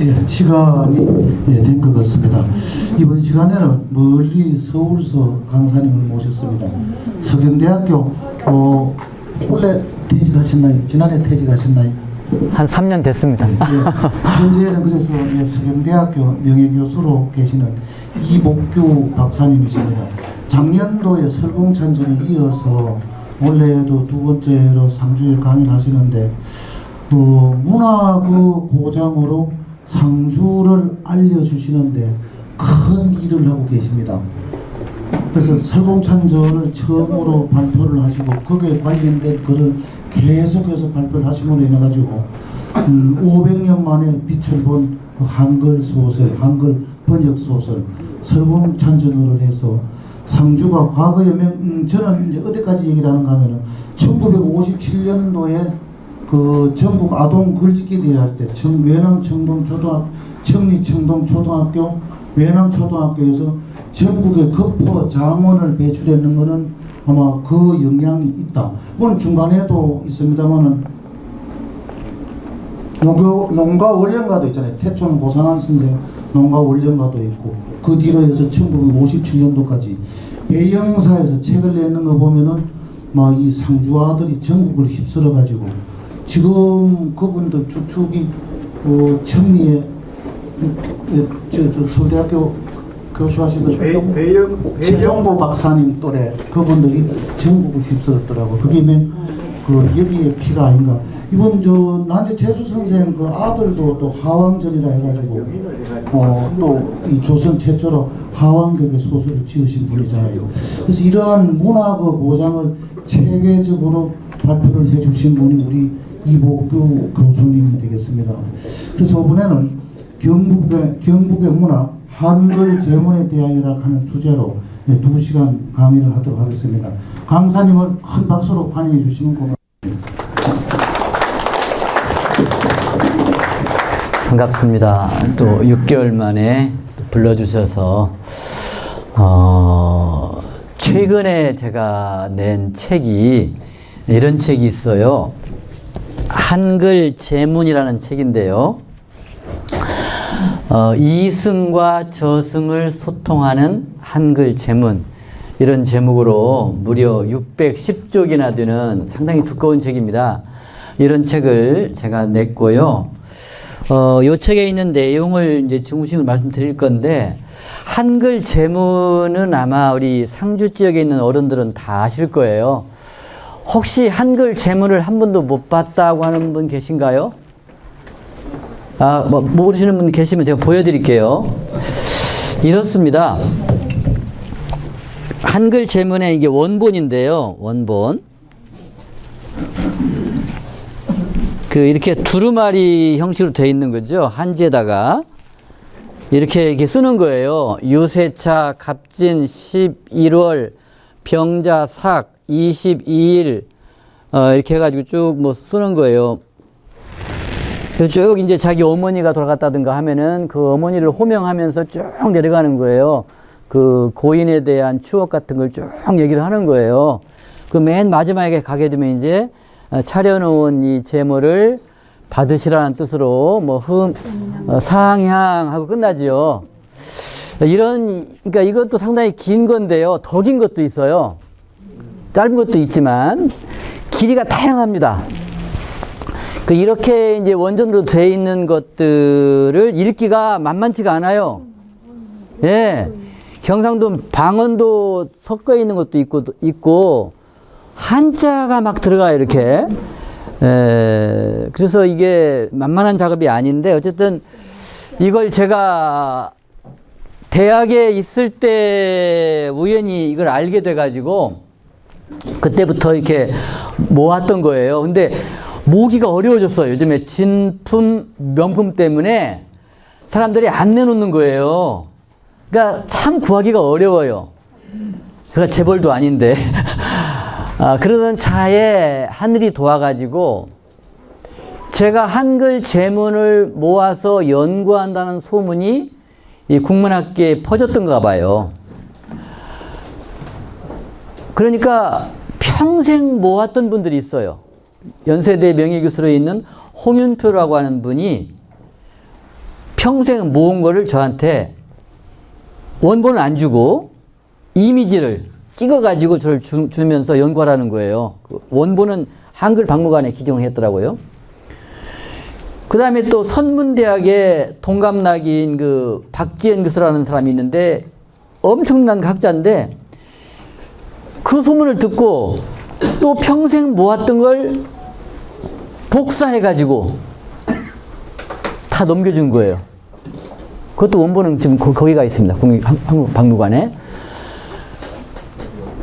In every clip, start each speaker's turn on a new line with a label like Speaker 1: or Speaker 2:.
Speaker 1: 예, 시간이 된 것 같습니다. 이번 시간에는 멀리 서울서 강사님을 모셨습니다. 서경대학교 원래 퇴직하셨나요? 지난해 퇴직하셨나요?
Speaker 2: 한 3년 됐습니다.
Speaker 1: 예, 현재는 그래서 서경대학교 명예교수로 계시는 이복규 박사님이십니다. 작년도에 설공찬전에 이어서 원래도 두 번째로 상주에 강의를 하시는데 문화의 보장으로 상주를 알려주시는데 큰 일을 하고 계십니다. 그래서 설공찬전을 처음으로 발표를 하시고 거기에 관련된 글을 계속해서 발표를 하심으로 인해 가지고 500년 만에 빛을 본 한글 소설, 한글 번역 소설 설공찬전으로 해서 상주가 과거에 저는 이제 어디까지 얘기를 하는가 하면은 1957년도에 그 전국 아동 글짓기 대회 할 때 외남 청리 청동 초등학교 외남 초등학교에서 전국에 거포 장원을 배출했는 거는 아마 그 영향이 있다. 물론 중간에도 있습니다만은 농가 원령가도 있잖아요. 태촌 고상한 선생 농가 원령가도 있고 그 뒤로 해서 1957년도까지 배영사에서 책을 내는 거 보면은 막 이 상주 아들이 전국을 휩쓸어 가지고 지금 그분들 주축이 청리에 서울대학교 교수하시던 최종보 박사님 또래 그분들이 전국을 휩쓸었더라고. 그게 그 여기에 피가 아닌가. 이번 난제 재수 선생 그 아들도 또 하왕전이라 해가지고 또 이 조선 최초로 하왕격의 소설을 지으신 분이잖아요. 그래서 이러한 문학의 보장을 체계적으로 발표를 해주신 분이 우리 이복규 교수님이 되겠습니다. 그래서 이번에는 경북의 문학 한글 제문에 대하여라 하는 주제로 2시간 강의를 하도록 하겠습니다. 강사님을 큰 박수로 환영해 주시면 고맙습니다.
Speaker 2: 반갑습니다. 또 6개월 만에 불러주셔서 최근에 제가 낸 책이 이런 책이 있어요. 한글 제문이라는 책인데요. 이승과 저승을 소통하는 한글 제문, 이런 제목으로 무려 610쪽이나 되는 상당히 두꺼운 책입니다. 이런 책을 제가 냈고요. 이 책에 있는 내용을 이제 중심으로 말씀드릴 건데, 한글 제문은 아마 우리 상주 지역에 있는 어른들은 다 아실 거예요. 혹시 한글 제문을 한 번도 못 봤다고 하는 분 계신가요? 모르시는 분 계시면 제가 보여드릴게요. 이렇습니다. 한글 제문의 이게 원본인데요. 원본. 이렇게 두루마리 형식으로 되어 있는 거죠. 한지에다가. 이렇게 쓰는 거예요. 유세차, 갑진, 11월, 병자, 삭, 22일, 이렇게 해가지고 쭉 쓰는 거예요. 쭉 이제 자기 어머니가 돌아갔다든가 하면은 그 어머니를 호명하면서 쭉 내려가는 거예요. 그 고인에 대한 추억 같은 걸 쭉 얘기를 하는 거예요. 그 맨 마지막에 가게 되면 이제 차려놓은 이 제물을 받으시라는 뜻으로 상향하고 끝나지요. 그러니까 이것도 상당히 긴 건데요. 더 긴 것도 있어요. 짧은 것도 있지만 길이가 다양합니다. 이렇게 이제 원전으로 돼 있는 것들을 읽기가 만만치가 않아요. 예. 경상도 방언도 섞어 있는 것도 있고 한자가 막 들어가요, 이렇게. 그래서 이게 만만한 작업이 아닌데, 어쨌든 이걸 제가 대학에 있을 때 우연히 이걸 알게 돼가지고 그때부터 이렇게 모았던 거예요. 근데 모으기가 어려워졌어요. 요즘에 진품, 명품 때문에 사람들이 안 내놓는 거예요. 그러니까 참 구하기가 어려워요. 제가 재벌도 아닌데. 그러던 차에 하늘이 도와가지고 제가 한글 제문을 모아서 연구한다는 소문이 이 국문학계에 퍼졌던가 봐요. 그러니까 평생 모았던 분들이 있어요. 연세대 명예교수로 있는 홍윤표라고 하는 분이 평생 모은 거를 저한테 원본은 안 주고 이미지를 찍어가지고 저를 주면서 연구하라는 거예요. 그 원본은 한글 박물관에 기증했더라고요. 그 다음에 또 선문대학의 동갑나기인 그 박지현 교수라는 사람이 있는데 엄청난 학자인데 그 소문을 듣고 또 평생 모았던 걸 복사해가지고 다 넘겨준 거예요. 그것도 원본은 지금 거기가 있습니다. 한국박물관에.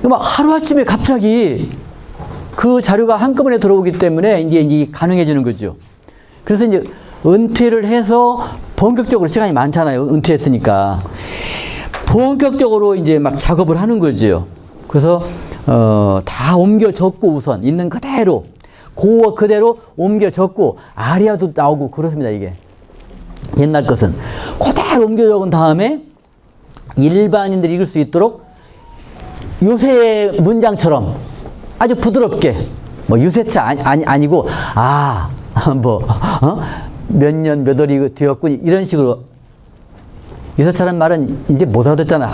Speaker 2: 막 하루아침에 갑자기 그 자료가 한꺼번에 들어오기 때문에 이제 가능해지는 거죠. 그래서 이제 은퇴를 해서 본격적으로 시간이 많잖아요. 은퇴했으니까. 본격적으로 이제 막 작업을 하는 거죠. 그래서 다 옮겨 적고 우선 있는 그대로 고어 그대로 옮겨 적고 아리아도 나오고 그렇습니다. 이게 옛날 것은 그대로 옮겨 적은 다음에 일반인들이 읽을 수 있도록 요새 문장처럼 아주 부드럽게 뭐 유세차 아니고 몇 년 몇 월이 되었군 이런 식으로. 유세차라는 말은 이제 못 알아듣잖아.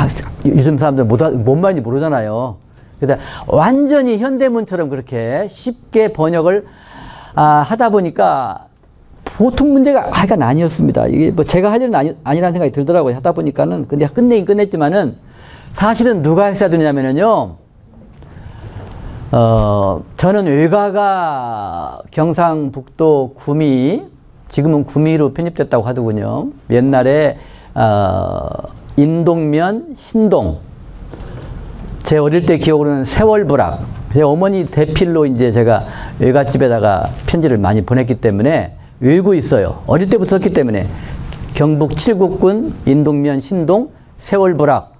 Speaker 2: 요즘 사람들 뭔 말인지 모르잖아요. 그래서 완전히 현대문처럼 그렇게 쉽게 번역을 하다 보니까 보통 문제가 하여간 아니었습니다. 이게 뭐 제가 할 일은 아니라는 생각이 들더라고요. 하다 보니까는. 근데 끝내긴 끝냈지만은 사실은 누가 했어야 되냐면요. 저는 외가가 경상북도 구미, 지금은 구미로 편입됐다고 하더군요. 옛날에 인동면 신동, 제 어릴 때 기억으로는 세월부락, 제 어머니 대필로 이제 제가 외갓집에다가 편지를 많이 보냈기 때문에 외우고 있어요. 어릴 때부터 썼기 때문에. 경북 칠곡군 인동면 신동 세월부락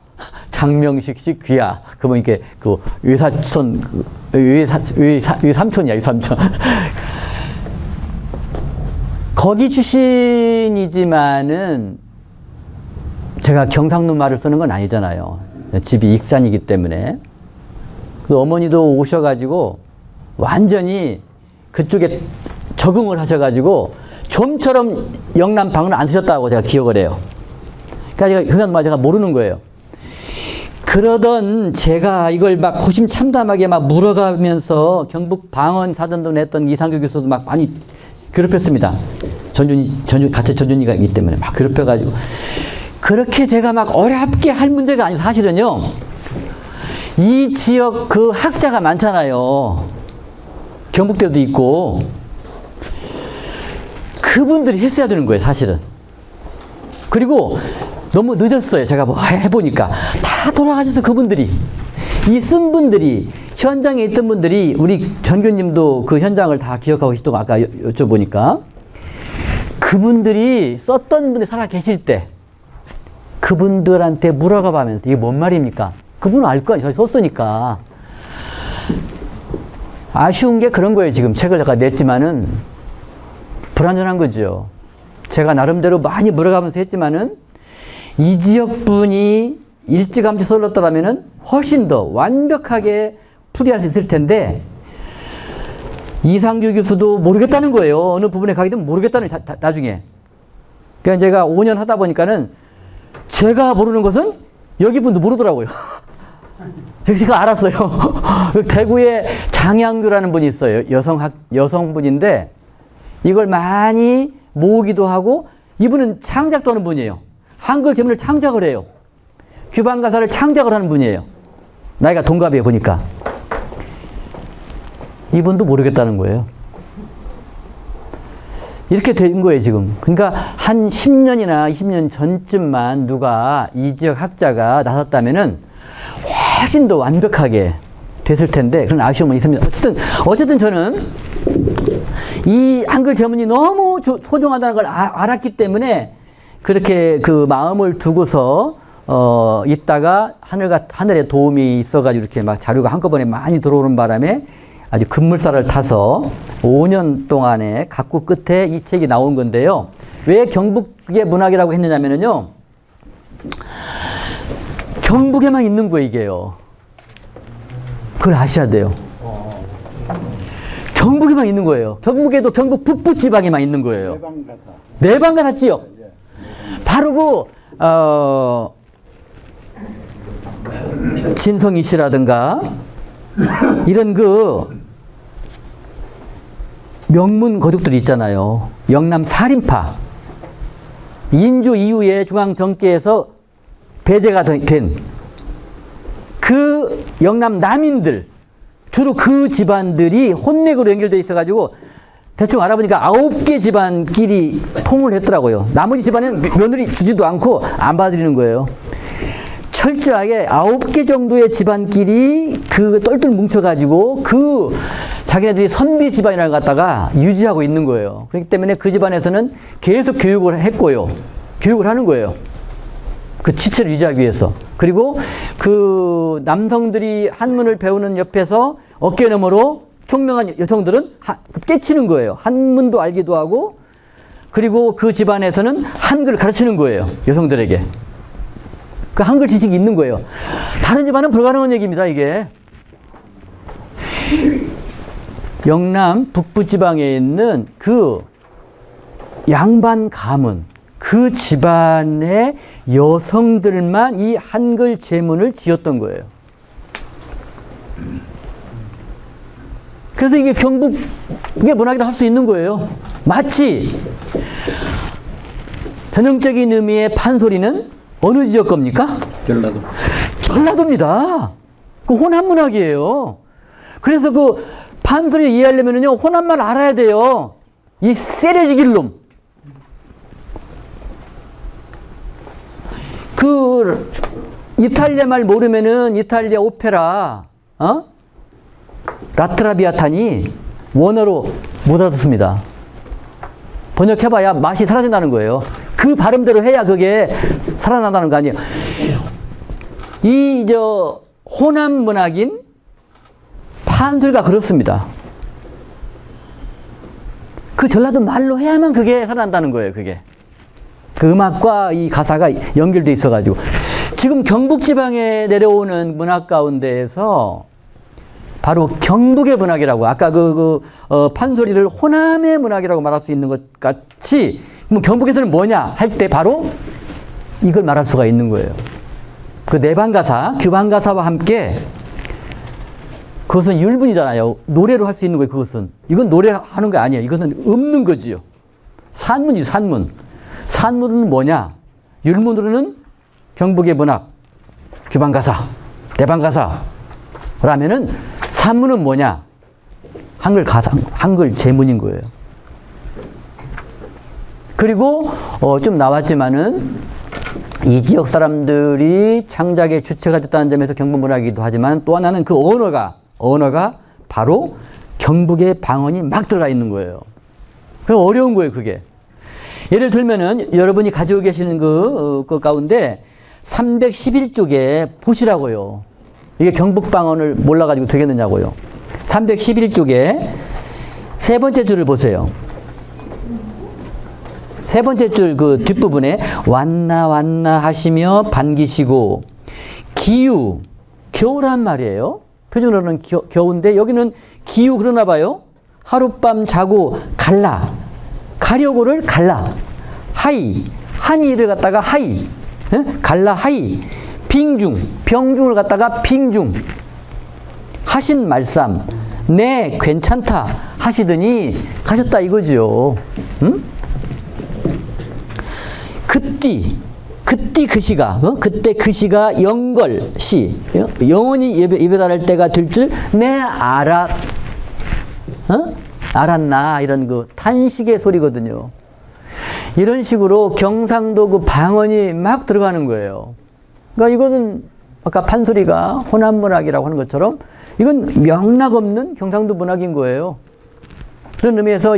Speaker 2: 장명식씨 귀하. 그러면 이게 그 외사촌, 외삼촌이야, 외삼촌. 거기 출신이지만은 제가 경상도 말을 쓰는 건 아니잖아요. 집이 익산이기 때문에. 그 어머니도 오셔가지고 완전히 그쪽에 적응을 하셔가지고 좀처럼 영남방을 안 쓰셨다고 제가 기억을 해요. 그러니까 제가 경상도 말 제가 모르는 거예요. 그러던 제가 이걸 막 고심참담하게 막 물어가면서 경북 방언 사전도 냈던 이상규 교수도 막 많이 괴롭혔습니다. 같이 전준이가 있기 때문에 막 괴롭혀가지고. 그렇게 제가 막 어렵게 할 문제가 아니고 사실은요. 이 지역 그 학자가 많잖아요. 경북대도 있고. 그분들이 했어야 되는 거예요, 사실은. 그리고 너무 늦었어요. 제가 뭐 해보니까. 다 돌아가셔서 그분들이. 이 쓴 분들이, 현장에 있던 분들이, 우리 전교님도 그 현장을 다 기억하고 계시다고 아까 여쭤보니까. 그분들이 썼던 분들이 살아 계실 때, 그분들한테 물어가 보면서 이게 뭔 말입니까? 그분은 알 거 아니에요. 저희 썼으니까. 아쉬운 게 그런 거예요. 지금 책을 제가 냈지만은 불완전한 거죠. 제가 나름대로 많이 물어가면서 했지만은 이 지역 분이 일찌감치 써놨더라면은 훨씬 더 완벽하게 풀이할 수 있을 텐데 이상규 교수도 모르겠다는 거예요. 어느 부분에 가게 되면 모르겠다는 나중에. 그러니까 제가 5년 하다 보니까는 제가 모르는 것은 여기 분도 모르더라고요. 제가 알았어요. 대구에 장양규라는 분이 있어요. 여성분인데 이걸 많이 모으기도 하고 이분은 창작도 하는 분이에요. 한글 제문을 창작을 해요. 규방가사를 창작을 하는 분이에요. 나이가 동갑이에요, 보니까. 이분도 모르겠다는 거예요. 이렇게 된 거예요, 지금. 그러니까 한 10년이나 20년 전쯤만 누가 이 지역 학자가 나섰다면은 훨씬 더 완벽하게 됐을 텐데 그런 아쉬움은 있습니다. 어쨌든 저는 이 한글 제문이 너무 소중하다는 걸 알았기 때문에 그렇게 그 마음을 두고서 있다가 하늘에 도움이 있어가지고 이렇게 막 자료가 한꺼번에 많이 들어오는 바람에 아주 급물살을 타서 5년 동안에 각구 끝에 이 책이 나온 건데요. 왜 경북의 문학이라고 했느냐면요. 경북에만 있는 거예요, 이게요. 그걸 아셔야 돼요. 경북에만 있는 거예요. 경북에도 경북 북부 지방에만 있는 거예요. 내방가사 지역. 바로 진성희 씨라든가 이런 명문 거둑들이 있잖아요. 영남 살인파. 인조 이후에 중앙정계에서 배제가 된 그 영남 남인들, 주로 그 집안들이 혼맥으로 연결되어 있어가지고 대충 알아보니까 9개 집안끼리 통을 했더라고요. 나머지 집안은 며느리 주지도 않고 안 받아들이는 거예요. 철저하게 9개 정도의 집안끼리 똘똘 뭉쳐가지고 자기네들이 선비 집안이라는 걸 갖다가 유지하고 있는 거예요. 그렇기 때문에 그 집안에서는 계속 교육을 했고요. 교육을 하는 거예요. 그 지체를 유지하기 위해서. 그리고 그 남성들이 한문을 배우는 옆에서 어깨 너머로 총명한 여성들은 깨치는 거예요. 한문도 알기도 하고, 그리고 그 집안에서는 한글을 가르치는 거예요. 여성들에게. 그 한글 지식이 있는 거예요. 다른 집안은 불가능한 얘기입니다, 이게. 영남 북부 지방에 있는 그 양반 가문, 그 집안의 여성들만 이 한글 제문을 지었던 거예요. 그래서 이게 경북의 문학이라 할 수 있는 거예요. 마치 전형적인 의미의 판소리는 어느 지역 겁니까?
Speaker 3: 전라도.
Speaker 2: 전라도입니다. 그 호남 문학이에요. 그래서 그 판소리 이해하려면요, 호남말 알아야 돼요. 이 세레지길 놈. 그 이탈리아 말 모르면은 이탈리아 오페라, 라트라비아탄이 원어로 못 알아듣습니다. 번역해봐야 맛이 사라진다는 거예요. 그 발음대로 해야 그게 살아난다는 거 아니에요. 호남 문학인 판소리가 그렇습니다. 그 전라도 말로 해야만 그게 살아난다는 거예요, 그게. 그 음악과 이 가사가 연결돼 있어가지고. 지금 경북지방에 내려오는 문학 가운데에서 바로 경북의 문학이라고, 아까 판소리를 호남의 문학이라고 말할 수 있는 것 같이, 그럼 경북에서는 뭐냐 할 때 바로 이걸 말할 수가 있는 거예요. 그 내방가사, 규방가사와 함께, 그것은 율문이잖아요. 노래로 할 수 있는 거예요, 그것은. 이건 노래하는 게 아니에요. 이것은 없는 거지요. 산문이죠, 산문. 산문은 뭐냐? 율문으로는 경북의 문학, 규방가사, 내방가사. 라면은 산문은 뭐냐? 한글 가사, 한글 제문인 거예요. 그리고 좀 나왔지만은 이 지역 사람들이 창작의 주체가 됐다는 점에서 경북 문학이기도 하지만 또 하나는 그 언어가 바로 경북의 방언이 막 들어가 있는 거예요. 그래서 어려운 거예요, 그게. 예를 들면은 여러분이 가지고 계시는 그 가운데 311쪽에 보시라고요. 이게 경북 방언을 몰라가지고 되겠느냐고요. 311쪽에 세 번째 줄을 보세요. 세 번째 줄 그 뒷부분에 왔나 하시며 반기시고, 기유, 겨울란 말이에요. 표준어로는 겨우인데 여기는 기유 그러나 봐요. 하룻밤 자고 가려고를 갈라. 하이, 한이를 갖다가 하이, 갈라 하이. 빙중, 병중을 갖다가 빙중. 하신 말씀, 네, 괜찮다 하시더니 가셨다 이거죠. 응? 그때 그 시가, 그때 그 시가 영걸시, 영원히 입에 달할 때가 될 줄 내 알았나, 이런 그 탄식의 소리거든요. 이런 식으로 경상도 그 방언이 막 들어가는 거예요. 그러니까 이거는 아까 판소리가 호남 문학이라고 하는 것처럼 이건 명락 없는 경상도 문학인 거예요. 그런 의미에서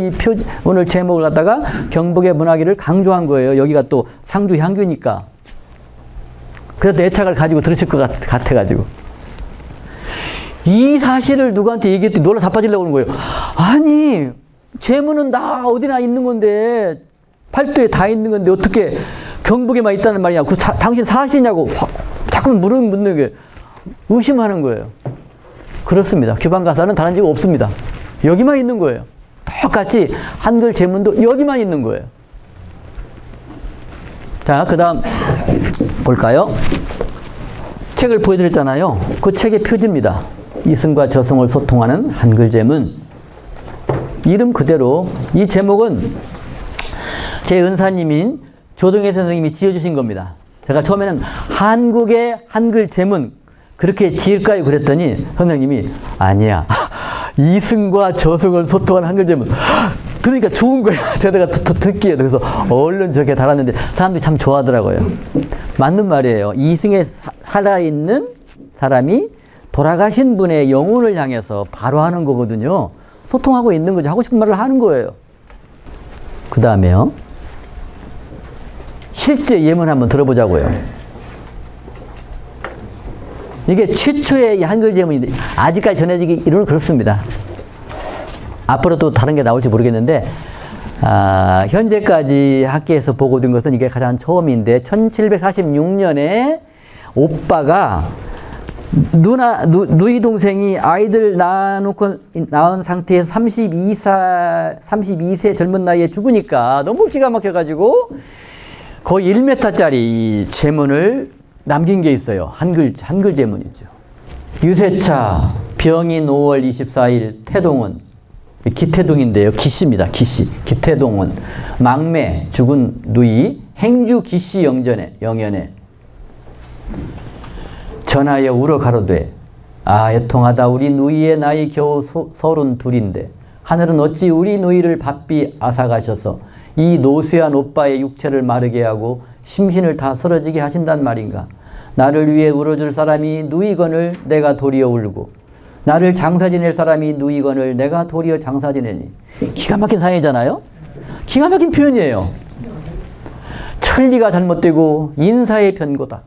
Speaker 2: 오늘 제목을 갖다가 경북의 문학이를 강조한 거예요. 여기가 또 상주 향교니까. 그래도 애착을 가지고 들으실 것 같아가지고. 이 사실을 누구한테 얘기했더니 놀라 자빠지려고 하는 거예요. 아니, 제문은 다 어디나 있는 건데, 팔도에 다 있는 건데 어떻게 경북에만 있다는 말이냐. 당신 사실이냐고 자꾸 묻는 게 의심하는 거예요. 그렇습니다. 규방가사는 다른 집 없습니다. 여기만 있는 거예요. 똑같이 한글 제문도 여기만 있는 거예요. 자, 그 다음 볼까요? 책을 보여드렸잖아요. 그 책의 표지입니다. 이승과 저승을 소통하는 한글 제문. 이름 그대로 이 제목은 제 은사님인 조동혜 선생님이 지어주신 겁니다. 제가 처음에는 한국의 한글 제문 그렇게 지을까요? 그랬더니 선생님이 아니야. 이승과 저승을 소통하는 한글 제문. 그러니까 좋은 거야. 제가 더 듣기에. 그래서 얼른 저렇게 달았는데 사람들이 참 좋아하더라고요. 맞는 말이에요. 이승에 살아있는 사람이 돌아가신 분의 영혼을 향해서 바로 하는 거거든요. 소통하고 있는 거죠. 하고 싶은 말을 하는 거예요. 그 다음에요. 실제 예문 한번 들어보자고요. 이게 최초의 한글 제문인데 아직까지 전해지기로는 그렇습니다. 앞으로 또 다른 게 나올지 모르겠는데 현재까지 학계에서 보고된 것은 이게 가장 처음인데 1746년에 오빠가 누이 동생이 아이들 낳은 상태에서 32세 젊은 나이에 죽으니까 너무 기가 막혀가지고 거의 1m짜리 제문을 남긴 게 있어요. 한글 제문이죠. 유세차 병인 5월 24일 태동은 기태동인데요. 기씨입니다. 기씨. 기태동은 막매 죽은 누이 행주 기씨 영연에 전하여 울어 가로되 애통하다 우리 누이의 나이 겨우 32인데 하늘은 어찌 우리 누이를 바삐 앗아가셔서 이 노쇠한 오빠의 육체를 마르게 하고 심신을 다 쓰러지게 하신단 말인가. 나를 위해 울어줄 사람이 누이건을 내가 도리어 울고 나를 장사 지낼 사람이 누이건을 내가 도리어 장사 지내니. 기가 막힌 사연이잖아요. 기가 막힌 표현이에요. 천리가 잘못되고 인사의 변고다.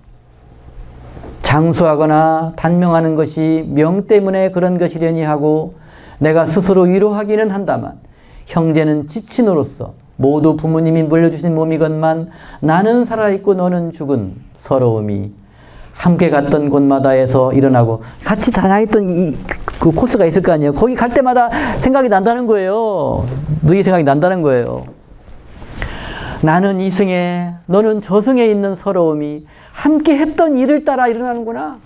Speaker 2: 장수하거나 단명하는 것이 명 때문에 그런 것이려니 하고 내가 스스로 위로하기는 한다만 형제는 지친으로서 모두 부모님이 물려주신 몸이건만 나는 살아있고 너는 죽은 서러움이 함께 갔던 곳마다에서 일어나고 같이 다녔던 그 코스가 있을 거 아니에요. 거기 갈 때마다 생각이 난다는 거예요. 너희 생각이 난다는 거예요. 나는 이승에 너는 저승에 있는 서러움이 함께 했던 일을 따라 일어나는구나.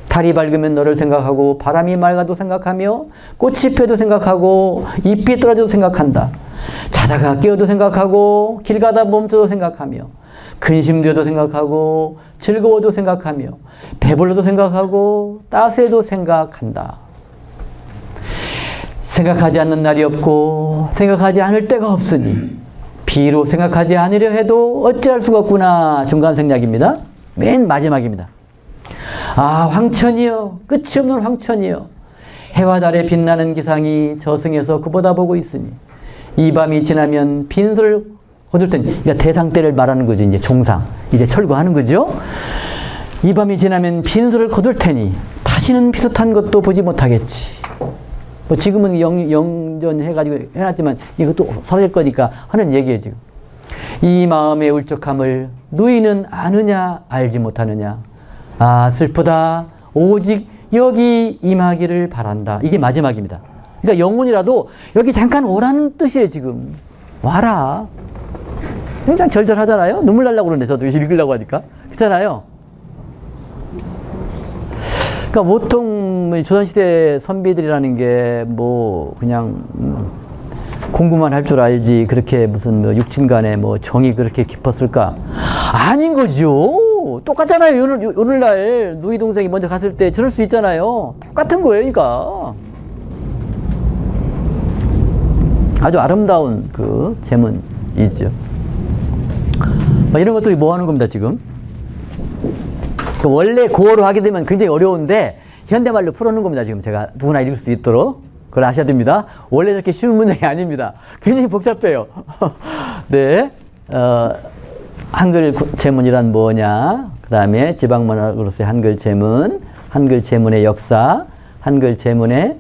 Speaker 2: 달이 밝으면 너를 생각하고 바람이 맑아도 생각하며 꽃이 펴도 생각하고 잎이 떨어져도 생각한다. 자다가 깨어도 생각하고 길 가다 멈춰도 생각하며 근심되어도 생각하고 즐거워도 생각하며 배불러도 생각하고 따스해도 생각한다. 생각하지 않는 날이 없고 생각하지 않을 때가 없으니 비록 생각하지 않으려 해도 어찌할 수가 없구나. 중간 생략입니다. 맨 마지막입니다. 황천이여 끝이 없는 황천이여 해와 달에 빛나는 기상이 저승에서 그보다 보고 있으니 이 밤이 지나면 빈소를 거둘 테니. 그러니까 대상 때를 말하는 거죠. 이제 종상 이제 철거하는 거죠. 이 밤이 지나면 빈소를 거둘 테니 다시는 비슷한 것도 보지 못하겠지. 뭐 지금은 영전해가지고 해놨지만 이것도 사라질 거니까 하는 얘기예요. 지금 이 마음의 울적함을 누이는 아느냐 알지 못하느냐. 슬프다. 오직 여기 임하기를 바란다. 이게 마지막입니다. 그러니까 영혼이라도 여기 잠깐 오라는 뜻이에요. 지금 와라. 굉장히 절절하잖아요. 눈물 나려고 그러는데 저도 읽으려고 하니까 그렇잖아요. 그러니까 보통 조선시대 선비들이라는 게 뭐 그냥 공부만 할 줄 알지 그렇게 무슨 뭐 육친간에 뭐 정이 그렇게 깊었을까? 아닌 거죠. 똑같잖아요. 오늘날 누이 동생이 먼저 갔을 때 저럴 수 있잖아요. 똑같은 거예요. 그러니까 아주 아름다운 그 제문이죠. 이런 것들이 뭐 하는 겁니다. 지금 원래 고어로 하게 되면 굉장히 어려운데 현대말로 풀어놓은 겁니다. 지금 제가 누구나 읽을 수 있도록 그걸 아셔야 됩니다. 원래 저렇게 쉬운 문장이 아닙니다. 굉장히 복잡해요. 네, 한글 제문이란 뭐냐, 그 다음에 지방문학으로서의 한글 제문, 한글 제문의 역사, 한글 제문의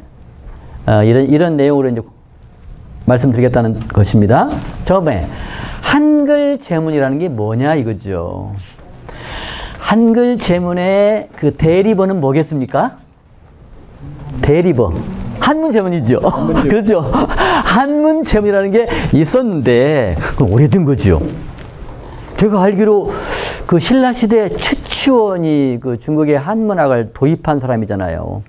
Speaker 2: 이런 내용으로 이제 말씀드리겠다는 것입니다. 처음에 한글 제문이라는 게 뭐냐 이거죠. 한글 제문의 그 대리번은 뭐겠습니까? 대리번. 한문 제문이죠. 그렇죠. 한문 제문이라는 게 있었는데, 그건 오래된 거죠. 제가 알기로 그 신라시대 최치원이 그 중국의 한문학을 도입한 사람이잖아요.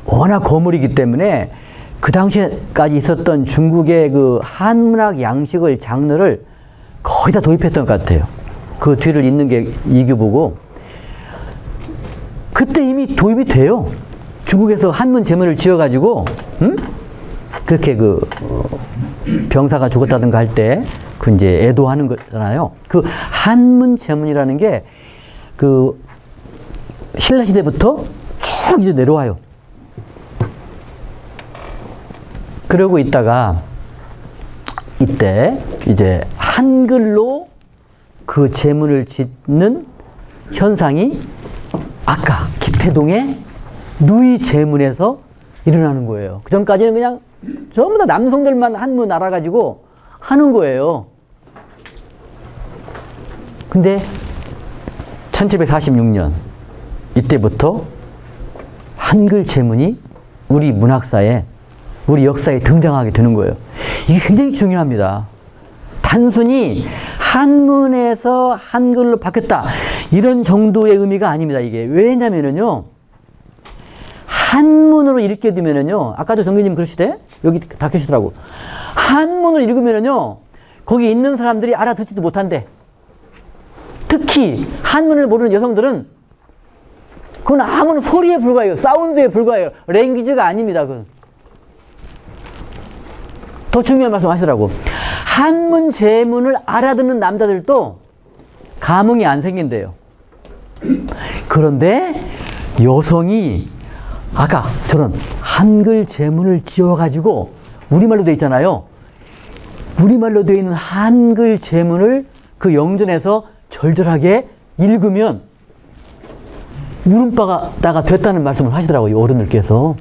Speaker 2: 워낙 거물이기 때문에 그 당시까지 있었던 중국의 그 한문학 양식을, 장르를 거의 다 도입했던 것 같아요. 그 뒤를 잇는 게 이규보고. 그때 이미 도입이 돼요. 중국에서 한문 제문을 지어가지고, 그렇게 병사가 죽었다든가 할 때, 이제 애도하는 거잖아요. 그 한문 제문이라는 게, 신라시대부터 쭉 이제 내려와요. 그러고 있다가, 이때, 이제, 한글로 그 제문을 짓는 현상이 아까 기태동의 누이 제문에서 일어나는 거예요. 그 전까지는 그냥 전부 다 남성들만 한문 알아가지고 하는 거예요. 근데 1746년 이때부터 한글 제문이 우리 문학사에, 우리 역사에 등장하게 되는 거예요. 이게 굉장히 중요합니다. 단순히 한문에서 한글로 바뀌었다, 이런 정도의 의미가 아닙니다. 이게 왜냐면은요, 한문으로 읽게 되면은요, 아까도 정규님 그러시대? 여기 다 계시더라고. 한문을 읽으면은요, 거기 있는 사람들이 알아듣지도 못한대. 특히 한문을 모르는 여성들은 그건 아무런 소리에 불과해요. 사운드에 불과해요. 랭귀지가 아닙니다. 그건. 더 중요한 말씀 하시더라고. 한문 제문을 알아듣는 남자들도 감흥이 안 생긴대요. 그런데 여성이 아까 저런 한글 제문을 지어가지고, 우리말로 되어 있잖아요. 우리말로 되어 있는 한글 제문을 그 영전에서 절절하게 읽으면 울음바다가 됐다는 말씀을 하시더라고요. 어른들께서.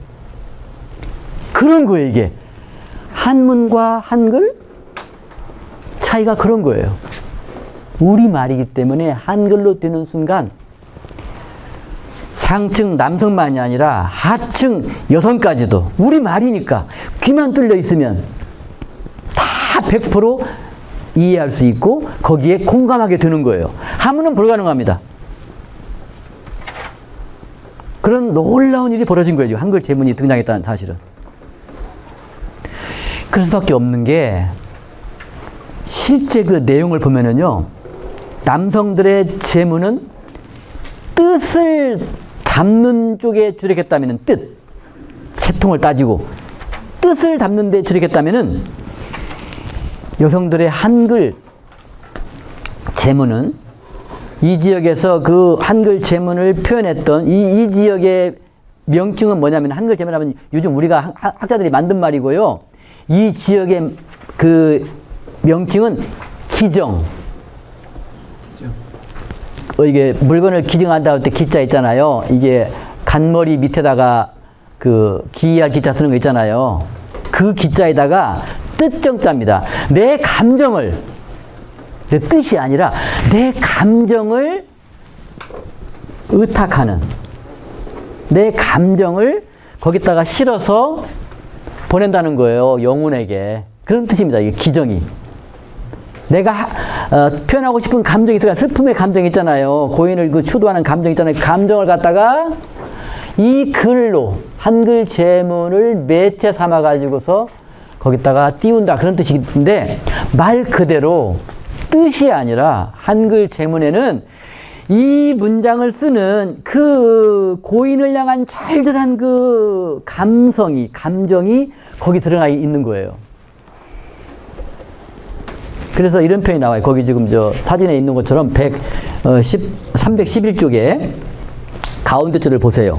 Speaker 2: 그런 거예요, 이게. 한문과 한글 차이가 그런 거예요. 우리말이기 때문에 한글로 되는 순간 상층 남성만이 아니라 하층 여성까지도 우리말이니까 귀만 뚫려 있으면 다 100% 이해할 수 있고 거기에 공감하게 되는 거예요. 한문은 불가능합니다. 그런 놀라운 일이 벌어진 거예요. 한글 제문이 등장했다는 사실은. 그럴 수밖에 없는 게, 실제 그 내용을 보면은요, 남성들의 제문은 뜻을 담는 쪽에 주력했다면은 뜻, 채통을 따지고 뜻을 담는 데 주력했다면은, 여성들의 한글 제문은 이 지역에서 그 한글 제문을 표현했던 이 지역의 명칭은 뭐냐면, 한글 제문하면 요즘 우리가 학자들이 만든 말이고요. 이 지역의 그 명칭은 기정. 이게 물건을 기증한다 할 때 기자 있잖아요. 이게 간머리 밑에다가 그 기이할 기자 쓰는 거 있잖아요. 그 기자에다가 뜻정자입니다. 내 감정을, 내 뜻이 아니라 내 감정을 의탁하는, 내 감정을 거기다가 실어서 보낸다는 거예요. 영혼에게. 그런 뜻입니다. 이게 기정이. 내가 표현하고 싶은 감정이 있어요. 슬픔의 감정 있잖아요. 고인을 추도하는 감정 있잖아요. 감정을 갖다가 이 글로, 한글 제문을 매체 삼아 가지고서 거기다가 띄운다, 그런 뜻인데, 말 그대로 뜻이 아니라 한글 제문에는 이 문장을 쓰는 그 고인을 향한 절절한 그 감정이 거기 들어가 있는 거예요. 그래서 이런 표현이 나와요. 거기 지금 저 사진에 있는 것처럼 311쪽에 가운데 줄을 보세요.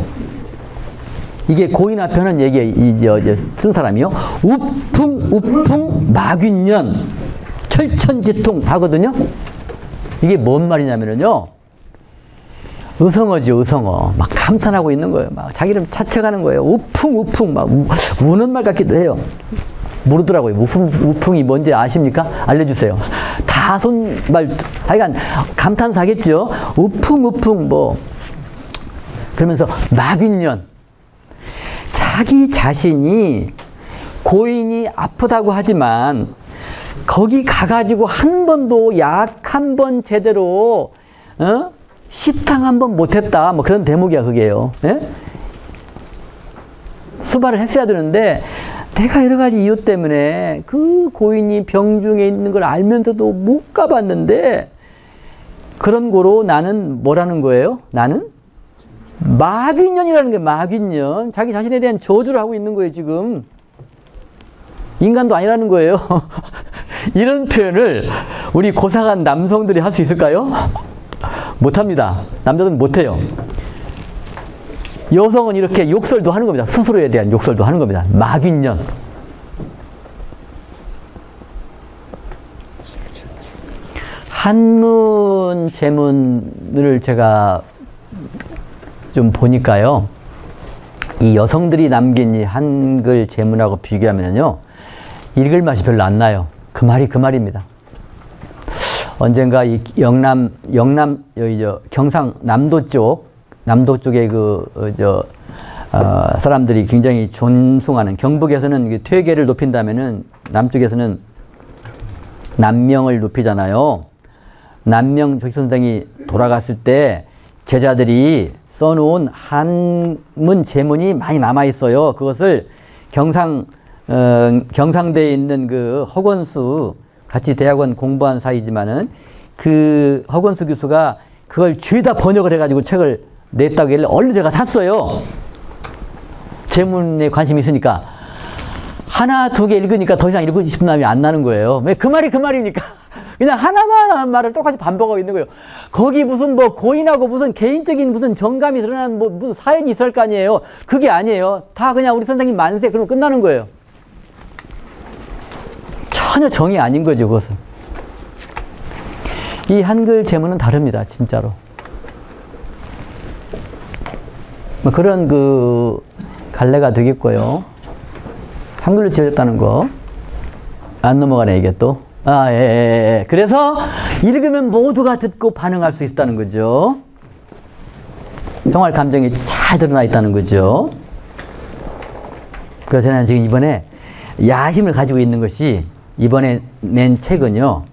Speaker 2: 이게 고인 앞에 하는 얘기예요. 쓴 사람이요. 우풍 마균년 철천지통 하거든요. 이게 뭔 말이냐면요, 의성어죠, 의성어. 막 감탄하고 있는 거예요. 막 자기를 자책하는 거예요. 우풍 막 우는 말 같기도 해요. 모르더라고요. 우풍이 뭔지 아십니까? 알려주세요. 다 손말, 하여간 감탄사겠죠. 우풍 뭐 그러면서 마균년, 자기 자신이 고인이 아프다고 하지만 거기 가가지고 한 번도 약 한 번 제대로 시탕 한 번 못했다. 뭐 그런 대목이야 그게요. 예? 수발을 했어야 되는데 내가 여러 가지 이유 때문에 그 고인이 병중에 있는 걸 알면서도 못 가봤는데 그런 거로 나는 뭐라는 거예요? 나는 마귀년이라는 게 마귀년. 자기 자신에 대한 저주를 하고 있는 거예요 지금. 인간도 아니라는 거예요. 이런 표현을 우리 고상한 남성들이 할 수 있을까요? 못합니다. 남자들은 못해요. 여성은 이렇게 욕설도 하는 겁니다. 스스로에 대한 욕설도 하는 겁니다. 마귀년. 한문 제문을 제가 좀 보니까요. 이 여성들이 남긴 이 한글 제문하고 비교하면요. 읽을 맛이 별로 안 나요. 그 말이 그 말입니다. 언젠가 이 여기 경상 남도 쪽에 사람들이 굉장히 존숭하는, 경북에서는 퇴계를 높인다면은 남쪽에서는 남명을 높이잖아요. 남명 조식 선생이 돌아갔을 때 제자들이 써놓은 한문 제문이 많이 남아 있어요. 그것을 경상대에 있는 그 허건수, 같이 대학원 공부한 사이지만은 그 허건수 교수가 그걸 죄다 번역을 해가지고 책을 냈다고 해서 얼른 제가 샀어요. 제문에 관심이 있으니까. 하나, 두 개 읽으니까 더 이상 읽고 싶은 마음이 안 나는 거예요. 왜? 그 말이 그 말이니까. 그냥 하나만 하는 말을 똑같이 반복하고 있는 거예요. 거기 무슨 뭐 고인하고 무슨 개인적인 무슨 정감이 드러나는 뭐 무슨 사연이 있을 거 아니에요. 그게 아니에요. 다 그냥 우리 선생님 만세, 그러면 끝나는 거예요. 전혀 정이 아닌 거죠, 그것은. 이 한글 제문은 다릅니다, 진짜로. 뭐 그런 갈래가 되겠고요. 한글로 지어졌다는 거. 안 넘어가네, 이게 또. 예. 그래서 읽으면 모두가 듣고 반응할 수 있다는 거죠. 생활 감정이 잘 드러나 있다는 거죠. 그래서 저는 지금 이번에 야심을 가지고 있는 것이, 이번에 낸 책은요,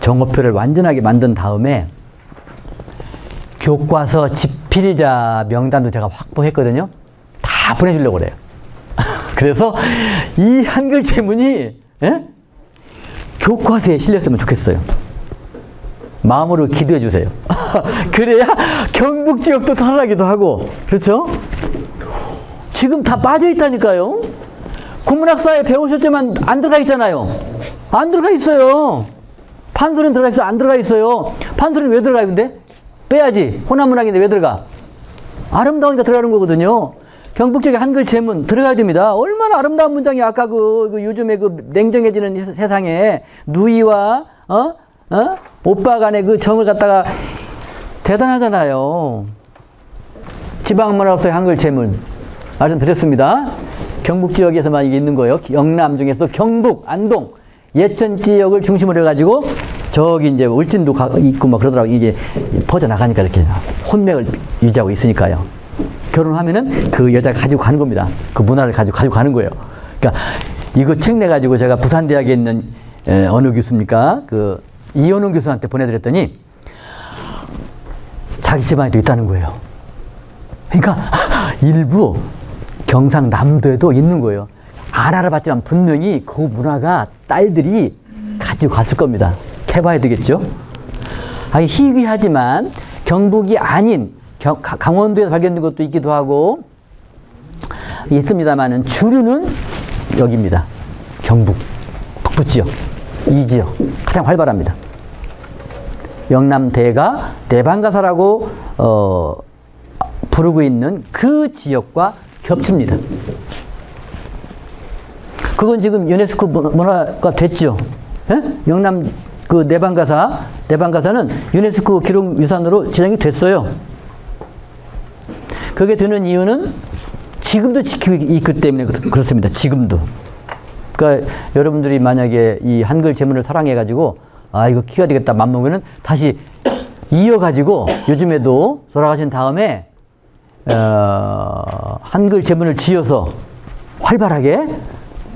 Speaker 2: 정오표를 완전하게 만든 다음에 교과서 집필자 명단도 제가 확보했거든요. 다 보내주려고 그래요. 그래서 이 한글 제문이 교과서에 실렸으면 좋겠어요. 마음으로 기도해 주세요. 그래야 경북 지역도 살아나기도 하고, 그렇죠? 지금 다 빠져 있다니까요. 국문학사에 배우셨지만 안 들어가 있잖아요. 안 들어가 있어요. 판소리는 들어가 있어요? 안 들어가 있어요. 판소리는 왜 들어가요, 근데? 빼야지. 호남문학인데 왜 들어가? 아름다우니까 들어가는 거거든요. 경북 지역의 한글 제문 들어가야 됩니다. 얼마나 아름다운 문장이, 아까 요즘에 냉정해지는 세상에 누이와 오빠 간의 그 정을 갖다가 대단하잖아요. 지방문학사의 한글 제문 말씀드렸습니다. 경북 지역에서만 이게 있는 거예요. 영남 중에서 경북, 안동, 예천 지역을 중심으로 해가지고 저기 이제 울진도 있고 막 그러더라고요. 이게 퍼져나가니까 이렇게 혼맥을 유지하고 있으니까요. 결혼하면은 그 여자가 가지고 가는 겁니다. 그 문화를 가지고 가는 거예요. 그러니까 이거 책 내가지고 제가 부산대학에 있는 어느 교수입니까? 이현웅 교수한테 보내드렸더니 자기 집안에도 있다는 거예요. 그러니까 일부 경상남도에도 있는 거예요. 안 알아봤지만 분명히 그 문화가 딸들이 가지고 갔을 겁니다. 해봐야 되겠죠? 희귀하지만 경북이 아닌 강원도에서 발견된 것도 있기도 하고 있습니다만은 주류는 여기입니다. 경북 북부 지역, 이 지역 가장 활발합니다. 영남대가 내방가사라고 부르고 있는 그 지역과 겹칩니다. 그건 지금 유네스코 문화가 됐죠. 영남 내방가사는 유네스코 기록유산으로 지정이 됐어요. 그게 되는 이유는 지금도 지키고 있기 때문에 그렇습니다. 지금도. 그러니까 여러분들이 만약에 이 한글 제문을 사랑해가지고 이거 키워야 되겠다 맘먹으면은 다시 이어가지고 요즘에도 돌아가신 다음에 한글 제문을 지어서 활발하게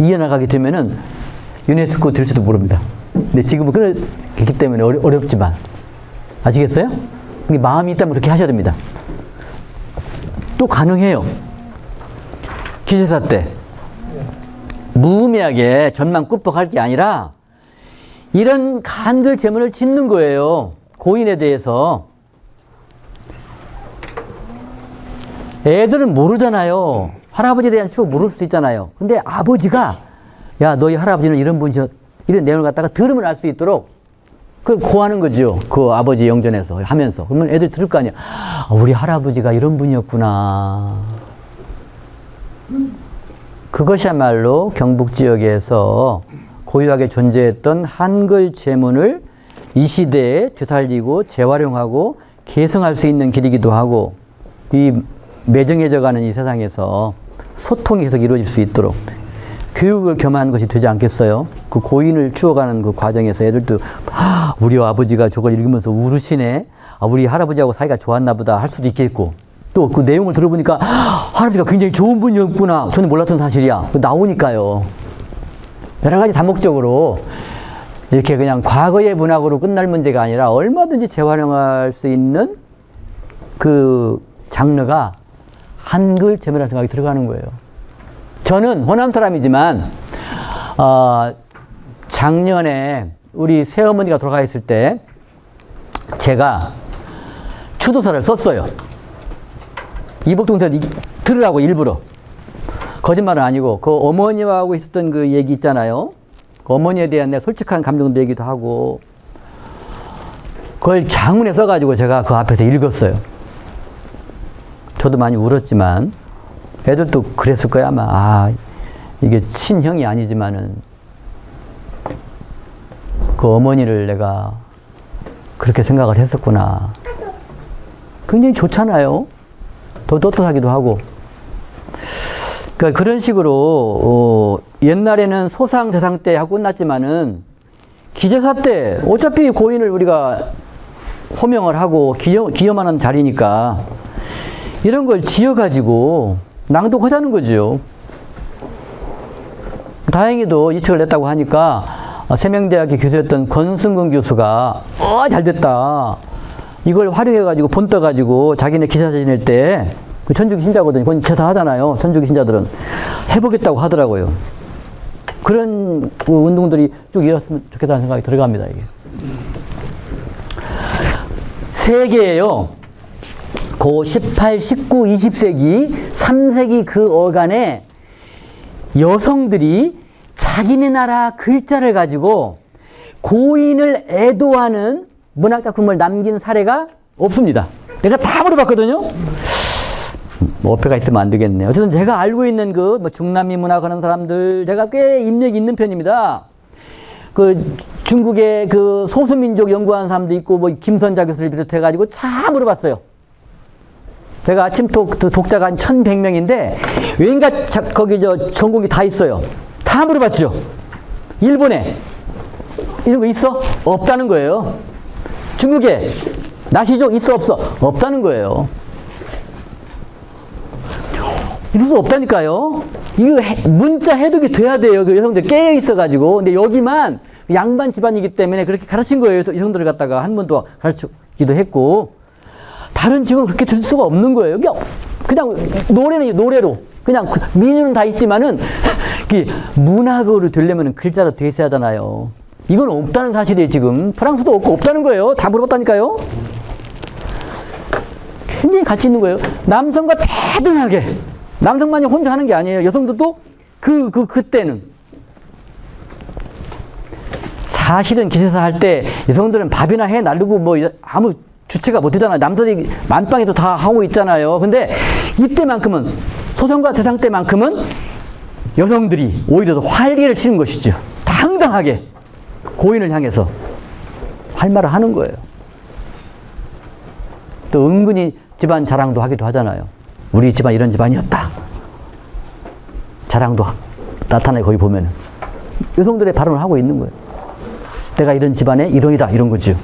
Speaker 2: 이어나가게 되면은 유네스코 될지도 모릅니다. 근데 지금은 그렇기 때문에 어렵지만. 아시겠어요? 마음이 있다면 그렇게 하셔야 됩니다. 또 가능해요. 기세사 때. 무의미하게 전만 꾹뻑할 게 아니라 이런 한글 제문을 짓는 거예요. 고인에 대해서. 애들은 모르잖아요. 할아버지에 대한 추억 모를 수 있잖아요. 근데 아버지가 야, 너희 할아버지는 이런 분이셔. 이런 내용을 갖다가 들으면 알 수 있도록 고하는 거죠. 그 아버지 영전에서 하면서. 그러면 애들 들을 거 아니야. 아, 우리 할아버지가 이런 분이었구나. 그것이야말로 경북 지역에서 고유하게 존재했던 한글 제문을 이 시대에 되살리고 재활용하고 개성할 수 있는 길이기도 하고, 이 매정해져가는 이 세상에서 소통이 계속 이루어질 수 있도록 교육을 겸한 것이 되지 않겠어요? 그 고인을 추억하는 그 과정에서 애들도 우리 아버지가 저걸 읽으면서 울으시네. 우리 할아버지하고 사이가 좋았나 보다 할 수도 있겠고, 또 그 내용을 들어보니까 할아버지가 굉장히 좋은 분이었구나. 저는 몰랐던 사실이야. 나오니까요. 여러 가지 다목적으로 이렇게 그냥 과거의 문학으로 끝날 문제가 아니라 얼마든지 재활용할 수 있는 그 장르가 한글 제문이라는 생각이 들어가는 거예요. 저는 호남 사람이지만 작년에 우리 새어머니가 돌아가 있을 때 제가 추도서를 썼어요. 이복동서를 들으라고 일부러. 거짓말은 아니고 그 어머니와 하고 있었던 그 얘기 있잖아요. 그 어머니에 대한 내 솔직한 감정도 얘기도 하고, 그걸 장문에 써가지고 제가 그 앞에서 읽었어요. 저도 많이 울었지만 애들도 그랬을 거야 아마. 아, 이게 친형이 아니지만은 그 어머니를 내가 그렇게 생각을 했었구나. 굉장히 좋잖아요. 더 떳떳하기도 하고. 그러니까 그런 식으로 옛날에는 소상 대상 때 하고 끝났지만은 기제사 때 어차피 고인을 우리가 호명을 하고 기염하는 자리니까 이런 걸 지어가지고 낭독하자는 거죠. 다행히도 이 책을 냈다고 하니까 세명대학교 교수였던 권승근 교수가 잘 됐다. 이걸 활용해가지고 본 떠가지고 자기네 기사지 낼 때, 그 천주교 신자거든요. 그건 기사 하잖아요. 천주교 신자들은. 해보겠다고 하더라고요. 그런 운동들이 쭉 이었으면 좋겠다는 생각이 들어갑니다, 이게. 세계에요. 고 18, 19, 20세기, 3세기 그 어간에 여성들이 자기네 나라 글자를 가지고 고인을 애도하는 문학작품을 남긴 사례가 없습니다. 내가 다 물어봤거든요. 뭐 어폐가 있으면 안 되겠네요. 어쨌든 제가 알고 있는 그 중남미 문학 하는 사람들, 제가 꽤 인맥이 있는 편입니다. 그 중국의 그 소수민족 연구하는 사람도 있고, 뭐 김선자 교수를 비롯해가지고 다 물어봤어요. 제가 아침톡 독자가 한 1100명인데, 왠가 거기 전공이 다 있어요. 다 물어봤죠. 일본에 이런 거 있어? 없다는 거예요. 중국에 나시족 있어? 없어? 없다는 거예요. 있을 수 없다니까요. 이거 문자 해독이 돼야 돼요. 그 여성들 깨어 있어가지고. 근데 여기만 양반 집안이기 때문에 그렇게 가르친 거예요. 여성들을 갖다가 한 번도 가르치기도 했고. 다른 지역은 그렇게 들 수가 없는 거예요. 그냥 노래는 노래로. 그냥 민요는 다 있지만은 문학으로 되려면 글자로 돼 있어야 하잖아요. 이건 없다는 사실이에요, 지금. 프랑스도 없다는 거예요. 다 물어봤다니까요. 굉장히 가치 있는 거예요. 남성과 대등하게. 남성만이 혼자 하는 게 아니에요. 여성들도 그때는. 사실은 기세사 할 때 여성들은 밥이나 해 나르고 뭐 아무 주체가 못 되잖아요. 남들이 만방에도 다 하고 있잖아요. 근데 이때만큼은, 소성과 대상 때만큼은 여성들이 오히려 더 활기를 치는 것이죠. 당당하게 고인을 향해서 할 말을 하는 거예요. 또 은근히 집안 자랑도 하기도 하잖아요. 우리 집안 이런 집안이었다. 자랑도 나타나요. 거기 보면은 여성들의 발언을 하고 있는 거예요. 내가 이런 집안의 일원이다, 이런 거죠.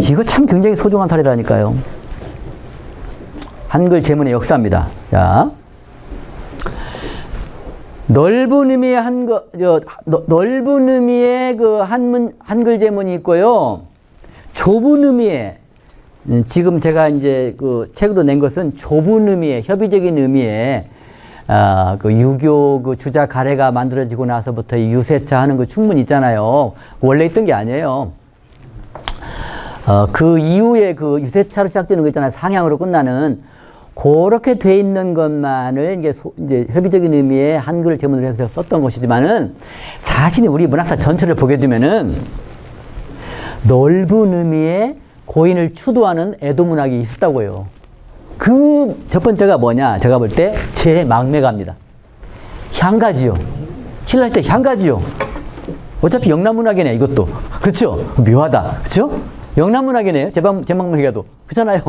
Speaker 2: 이거 참 굉장히 소중한 사례라니까요. 한글 제문의 역사입니다. 자, 넓은 의미의 넓은 의미의 그 한글 제문이 있고요. 좁은 의미의, 지금 제가 이제 그 책으로 낸 것은 좁은 의미의, 협의적인 의미의, 그 유교 그 주자 가래가 만들어지고 나서부터 이 유세차 하는 거 충분히 있잖아요. 원래 있던 게 아니에요. 그 이후에 그 유세차로 시작되는 거 있잖아요. 상향으로 끝나는. 그렇게 돼 있는 것만을 이제 협의적인 의미의 한글 제문을 해서 썼던 것이지만은 사실 우리 문학사 전체를 보게 되면은 넓은 의미의 고인을 추도하는 애도 문학이 있었다고요. 그 첫 번째가 뭐냐? 제가 볼 때 제망매가입니다. 향가지요. 신라할 때 향가지요. 어차피 영남문학이네 이것도. 그렇죠? 묘하다. 그렇죠? 영남문학이네요. 제망매가도. 그렇잖아요.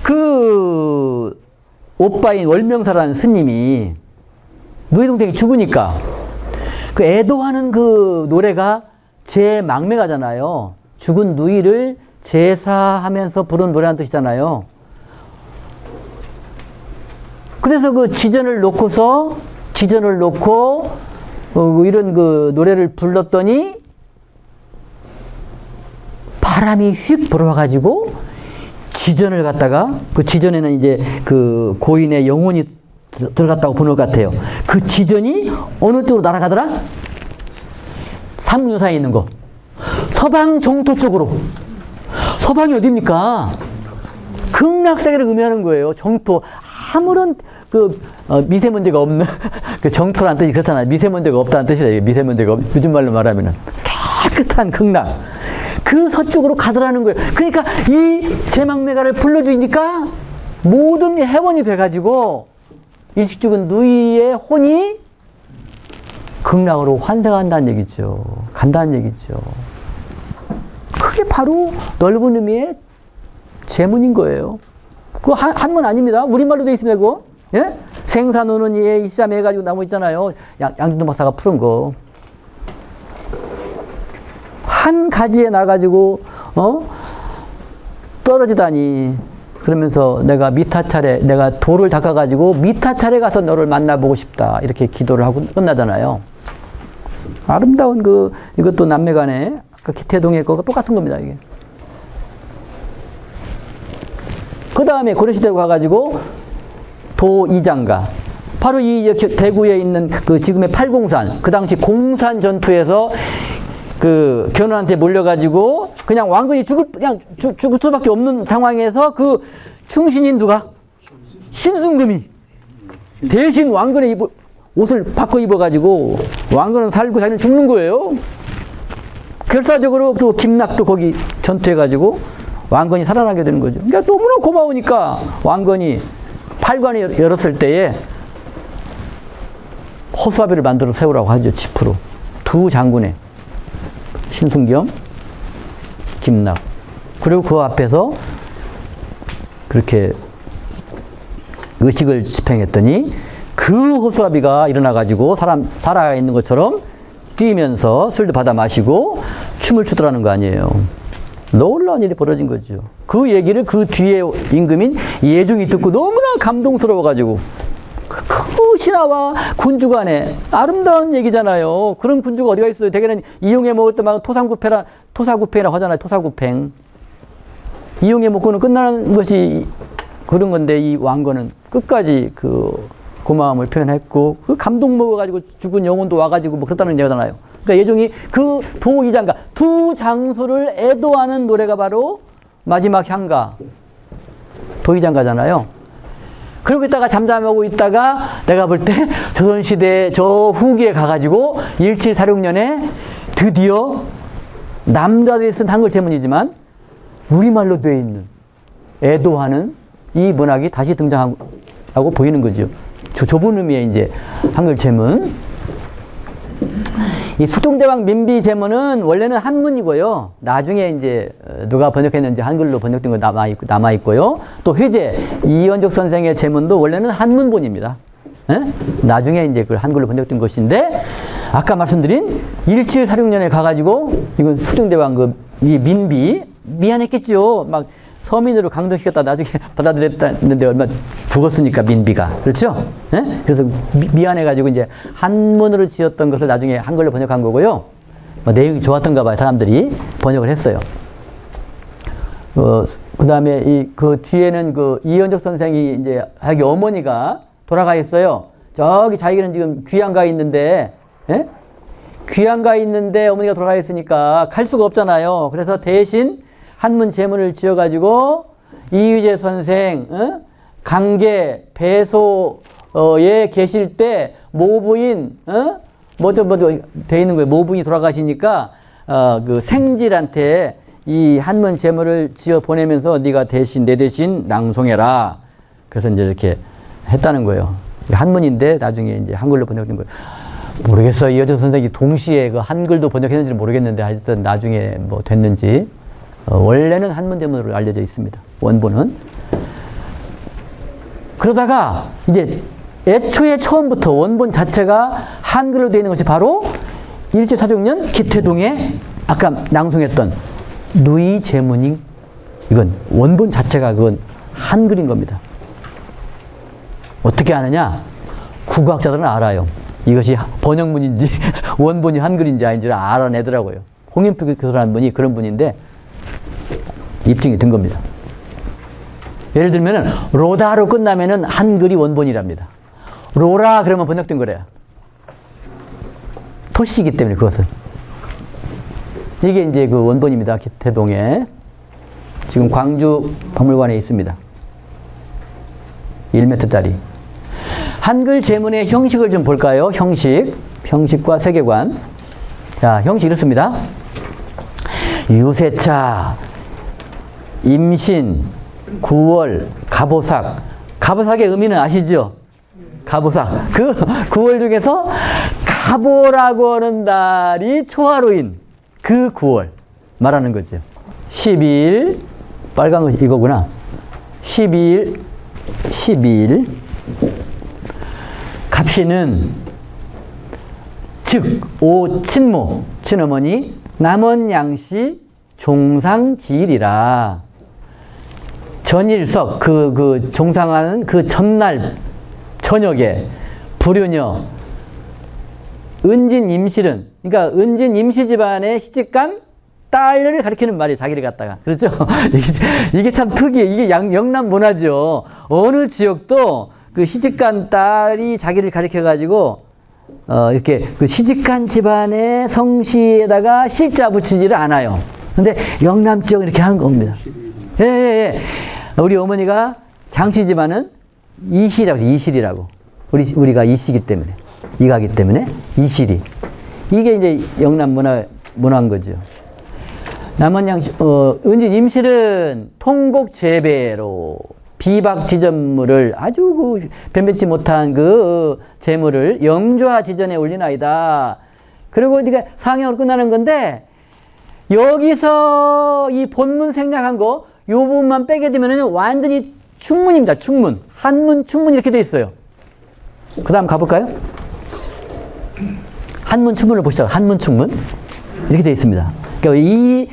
Speaker 2: 그 오빠인 월명사라는 스님이 누이 동생이 죽으니까 그 애도하는 그 노래가 제망매가잖아요. 죽은 누이를 제사하면서 부른 노래라는 뜻이잖아요. 그래서 그 지전을 놓고 이런 그 노래를 불렀더니 바람이 휙 불어와가지고 지전을 갖다가 그 지전에는 이제 그 고인의 영혼이 들어갔다고 보는 것 같아요. 그 지전이 어느 쪽으로 날아가더라? 상문유사에 있는 거. 서방 정토 쪽으로. 서방이 어디입니까? 극락세계를 의미하는 거예요. 정토. 아무런 미세먼지가 없는 그 정토라는 뜻이 그렇잖아요. 미세먼지가 없다는 뜻이래요. 미세먼지가 요즘 말로 말하면은 깨끗한 극락. 그 서쪽으로 가더라는 거예요. 그러니까 이 제망매가를 불러주니까 모든 해원이 돼가지고 일찍 죽은 누이의 혼이 극락으로 환생한다는 얘기죠. 간다는 얘기죠. 그게 바로 넓은 의미의 제문인 거예요. 그거 한문 아닙니다. 우리말로 돼 있습니다, 그거. 예? 생사노는 이에 이쌈 해가지고 나무 있잖아요. 양준도 박사가 푸른 거. 한 가지에 나가지고, 떨어지다니. 그러면서 내가 내가 돌을 닦아가지고 미타차례 가서 너를 만나보고 싶다. 이렇게 기도를 하고 끝나잖아요. 아름다운 이것도 남매간에, 기태동의 거가 똑같은 겁니다, 이게. 그 다음에 고려시대로 가가지고 도이장가. 바로 이 대구에 있는 그 지금의 팔공산, 그 당시 공산 전투에서 그 견훤한테 몰려가지고 그냥 왕건이 죽을 수밖에 없는 상황에서 그 충신인 누가? 신승금이 대신 왕건의 옷을 바꿔 입어가지고 왕건은 살고 자기는 죽는 거예요. 결사적으로 또 김낙도 거기 전투해가지고 왕건이 살아나게 되는 거죠. 그러니까 너무나 고마우니까 왕건이 팔관을 열었을 때에 호수아비를 만들어 세우라고 하죠. 지프로. 두 장군의 신승겸, 김낙. 그리고 그 앞에서 그렇게 의식을 집행했더니 그 호수아비가 일어나가지고 사람 살아있는 것처럼 뛰면서 술도 받아 마시고 춤을 추더라는 거 아니에요. 놀라운 일이 벌어진 거죠. 그 얘기를 그 뒤에 임금인 예중이 듣고 너무나 감동스러워가지고 그 신하와 군주 간에 아름다운 얘기잖아요. 그런 군주가 어디가 있어요. 대개는 이용해 먹을 때만 토사구팽이라고 하잖아요. 토사구팽. 이용해 먹고는 끝나는 것이 그런 건데 이 왕건은 끝까지 그 고마움을 표현했고 그 감동 먹어가지고 죽은 영혼도 와가지고 뭐 그렇다는 얘기잖아요. 그러니까 예종이 그 도이장가 두 장소를 애도하는 노래가 바로 마지막 향가 도이장가잖아요. 그러고 있다가 잠잠하고 있다가 내가 볼 때 조선시대 저 후기에 가가지고 1746년에 드디어 남자들이 쓴 한글 제문이지만 우리말로 되어 있는 애도하는 이 문학이 다시 등장하고 보이는 거죠. 좁은 의미의 이제 한글 제문. 이 수동대왕 민비 제문은 원래는 한문이고요. 나중에 이제 누가 번역했는지 한글로 번역된 거 남아 있고요. 또 회제 이현적 선생의 제문도 원래는 한문본입니다. 예? 나중에 이제 그 한글로 번역된 것인데 아까 말씀드린 1746년에 가가지고 이건 수동대왕 이 민비 미안했겠죠. 막 서민으로 강등시켰다 나중에 받아들였다는데 얼마 죽었으니까 민비가. 그렇죠? 예? 그래서 미안해가지고 이제 한문으로 지었던 것을 나중에 한글로 번역한 거고요. 뭐 내용이 좋았던가 봐요. 사람들이 번역을 했어요. 그 다음에 그 뒤에는 그 이현적 선생이 이제 자기 어머니가 돌아가 있어요. 저기 자기는 지금 귀양가 있는데, 예? 귀양가 있는데 어머니가 돌아가 있으니까 갈 수가 없잖아요. 그래서 대신 한문 제문을 지어가지고 이휘재 선생, 강계, 배소에 계실 때 모부인, 돼 있는 거예요. 모부인이 돌아가시니까, 그 생질한테 이 한문 제문을 지어 보내면서 네가 내 대신 낭송해라. 그래서 이제 이렇게 했다는 거예요. 한문인데 나중에 이제 한글로 번역된 거예요. 모르겠어요. 이효재 선생이 동시에 그 한글도 번역했는지는 모르겠는데 하여튼 나중에 뭐 됐는지. 원래는 한문 제문으로 알려져 있습니다. 원본은. 그러다가 이제 애초에 처음부터 원본 자체가 한글로 되어 있는 것이 바로 일제사족년 기태동에 아까 낭송했던 누이 제문이 이건 원본 자체가 그건 한글인 겁니다. 어떻게 아느냐? 국어학자들은 알아요. 이것이 번역문인지 원본이 한글인지 아닌지를 알아내더라고요. 홍인표 교수라는 분이 그런 분인데 입증이 된 겁니다. 예를 들면은 로다로 끝나면은 한글이 원본이랍니다. 로라 그러면 번역된 거래요. 토시이기 때문에 그것은. 이게 이제 그 원본입니다. 기태동에. 지금 광주 박물관에 있습니다. 1m짜리. 한글 제문의 형식을 좀 볼까요? 형식과 세계관. 자, 형식 이렇습니다. 유세차, 임신, 구월, 가보삭. 가보삭의 의미는 아시죠? 가보삭. 그 9월 중에서 가보라고 하는 달이 초하루인 그 9월 말하는 거죠. 12일, 빨간 것이 이거구나. 12일, 갑시는 즉, 오 친모, 친어머니, 남원 양씨, 종상지일이라. 전일석, 그 종상하는 그 전날 저녁에 불효녀, 은진 임실은, 그러니까 은진 임시 집안의 시집간 딸을 가리키는 말이 자기를 갖다가. 그렇죠? 이게 참 특이해. 이게 영남 문화죠. 어느 지역도 그 시집간 딸이 자기를 가리켜가지고, 이렇게 그 시집간 집안의 성씨에다가 실자 붙이지를 않아요. 근데 영남 지역은 이렇게 하는 겁니다. 예. 우리 어머니가 장씨 집안은 이실이라고. 우리가 이시기 때문에. 이가기 때문에 이실이. 이게 이제 영남 문화인 거죠. 남원양, 은진 임실은 통곡 재배로 비박 지전물을 아주 그 변변치 못한 그 재물을 영좌 지전에 올리나이다. 그리고 이제 상형으로 끝나는 건데, 여기서 이 본문 생략한 거, 요 부분만 빼게 되면은 완전히 충문입니다. 충문. 한문 충문 이렇게 돼 있어요. 그 다음 가볼까요? 한문 충문을 보시죠. 한문 충문. 이렇게 돼 있습니다. 그러니까 이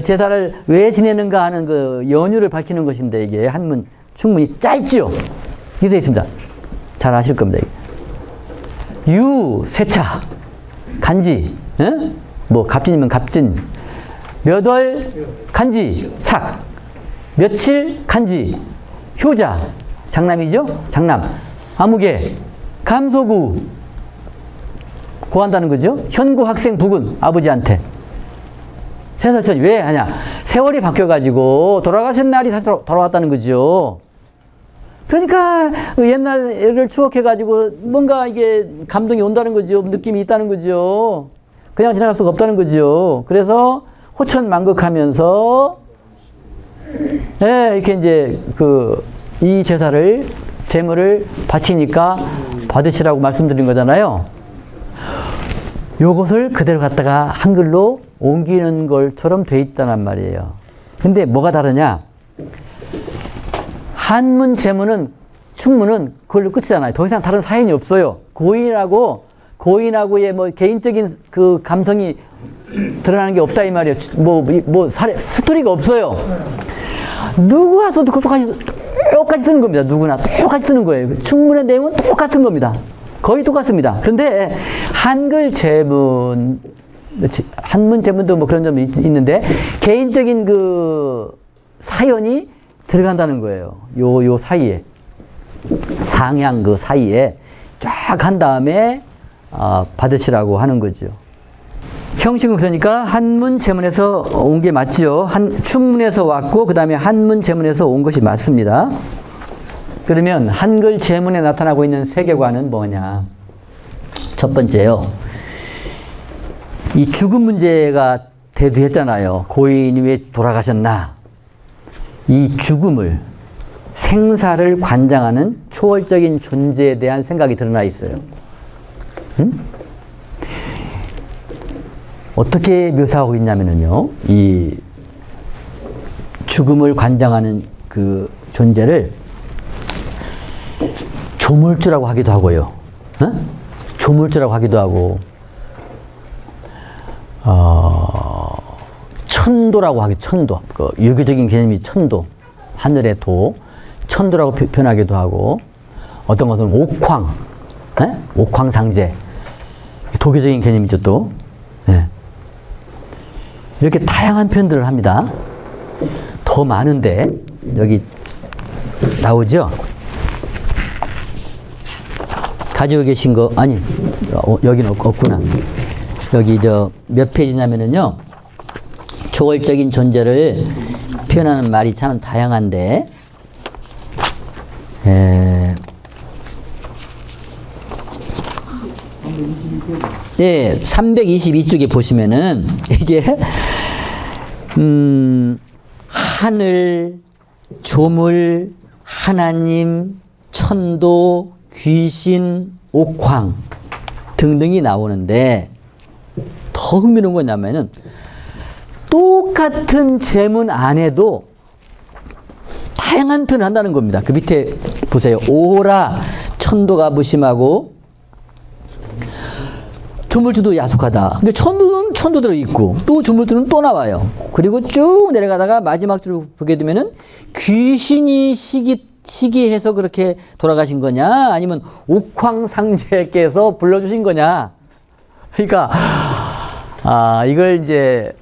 Speaker 2: 제사를 왜 지내는가 하는 그 연유를 밝히는 것인데, 이게 한문 충문이 짧지요? 이렇게 돼 있습니다. 잘 아실 겁니다. 유, 세차, 간지, 뭐 갑진이면 갑진, 몇 월 간지, 삭, 며칠 간지, 효자, 장남이죠? 장남, 아무개, 감소구, 고한다는 거죠? 현구 학생 부군, 아버지한테. 세살천이 왜 하냐? 세월이 바뀌어가지고 돌아가신 날이 다시 돌아왔다는 거죠. 그러니까 옛날을 추억해가지고 뭔가 이게 감동이 온다는 거죠. 느낌이 있다는 거죠. 그냥 지나갈 수가 없다는 거죠. 그래서 호천만극하면서 이렇게 이제 이 제사를 제물을 바치니까 받으시라고 말씀드린 거잖아요. 요것을 그대로 갖다가 한글로 옮기는 것처럼 돼 있다는 말이에요. 근데 뭐가 다르냐? 한문 제문은 충문은 그걸로 끝이잖아요. 더 이상 다른 사연이 없어요. 고인하고의 뭐 개인적인 그 감성이 드러나는 게 없다 이 말이에요. 스토리가 없어요. 누구 와서도 똑같이 쓰는 겁니다. 누구나 똑같이 쓰는 거예요. 충문의 내용은 똑같은 겁니다. 거의 똑같습니다. 그런데 한글 제문, 한문 제문도 뭐 그런 점이 있는데 개인적인 그 사연이 들어간다는 거예요. 요 사이에. 상향 그 사이에 쫙 한 다음에 받으시라고 하는 거죠. 형식은 그러니까 한문 제문에서 온 게 맞죠. 충문에서 왔고 그 다음에 한문 제문에서 온 것이 맞습니다. 그러면 한글 제문에 나타나고 있는 세계관은 뭐냐? 첫 번째요. 이 죽음 문제가 대두했잖아요. 고인이 왜 돌아가셨나? 이 죽음을, 생사를 관장하는 초월적인 존재에 대한 생각이 드러나 있어요. 응? 어떻게 묘사하고 있냐면요. 이 죽음을 관장하는 그 존재를 조물주라고 하기도 하고요. 조물주라고 하기도 하고, 천도라고 하기도, 천도. 그 유교적인 개념이 천도. 하늘의 도. 천도라고 표현하기도 하고, 어떤 것은 옥황. 옥황상제. 도교적인 개념이죠, 또. 네. 이렇게 다양한 표현들을 합니다. 더 많은데, 여기 나오죠? 가지고 계신 거, 아니, 여기는 없구나. 여기 몇 페이지냐면은요, 초월적인 존재를 표현하는 말이 참 다양한데, 네, 322쪽에 보시면은, 이게, 하늘, 조물, 하나님, 천도, 귀신, 옥황 등등이 나오는데 더 흥미로운 건 뭐냐면은 똑같은 제문 안에도 다양한 표현을 한다는 겁니다. 그 밑에 보세요. 오호라 천도가 무심하고 조물주도 야속하다. 근데 천도는 천도대로 있고 또 조물주는 또 나와요. 그리고 쭉 내려가다가 마지막 줄을 보게 되면은 귀신이 시기해서 그렇게 돌아가신 거냐? 아니면 옥황상제께서 불러주신 거냐? 그러니까, 이걸 이제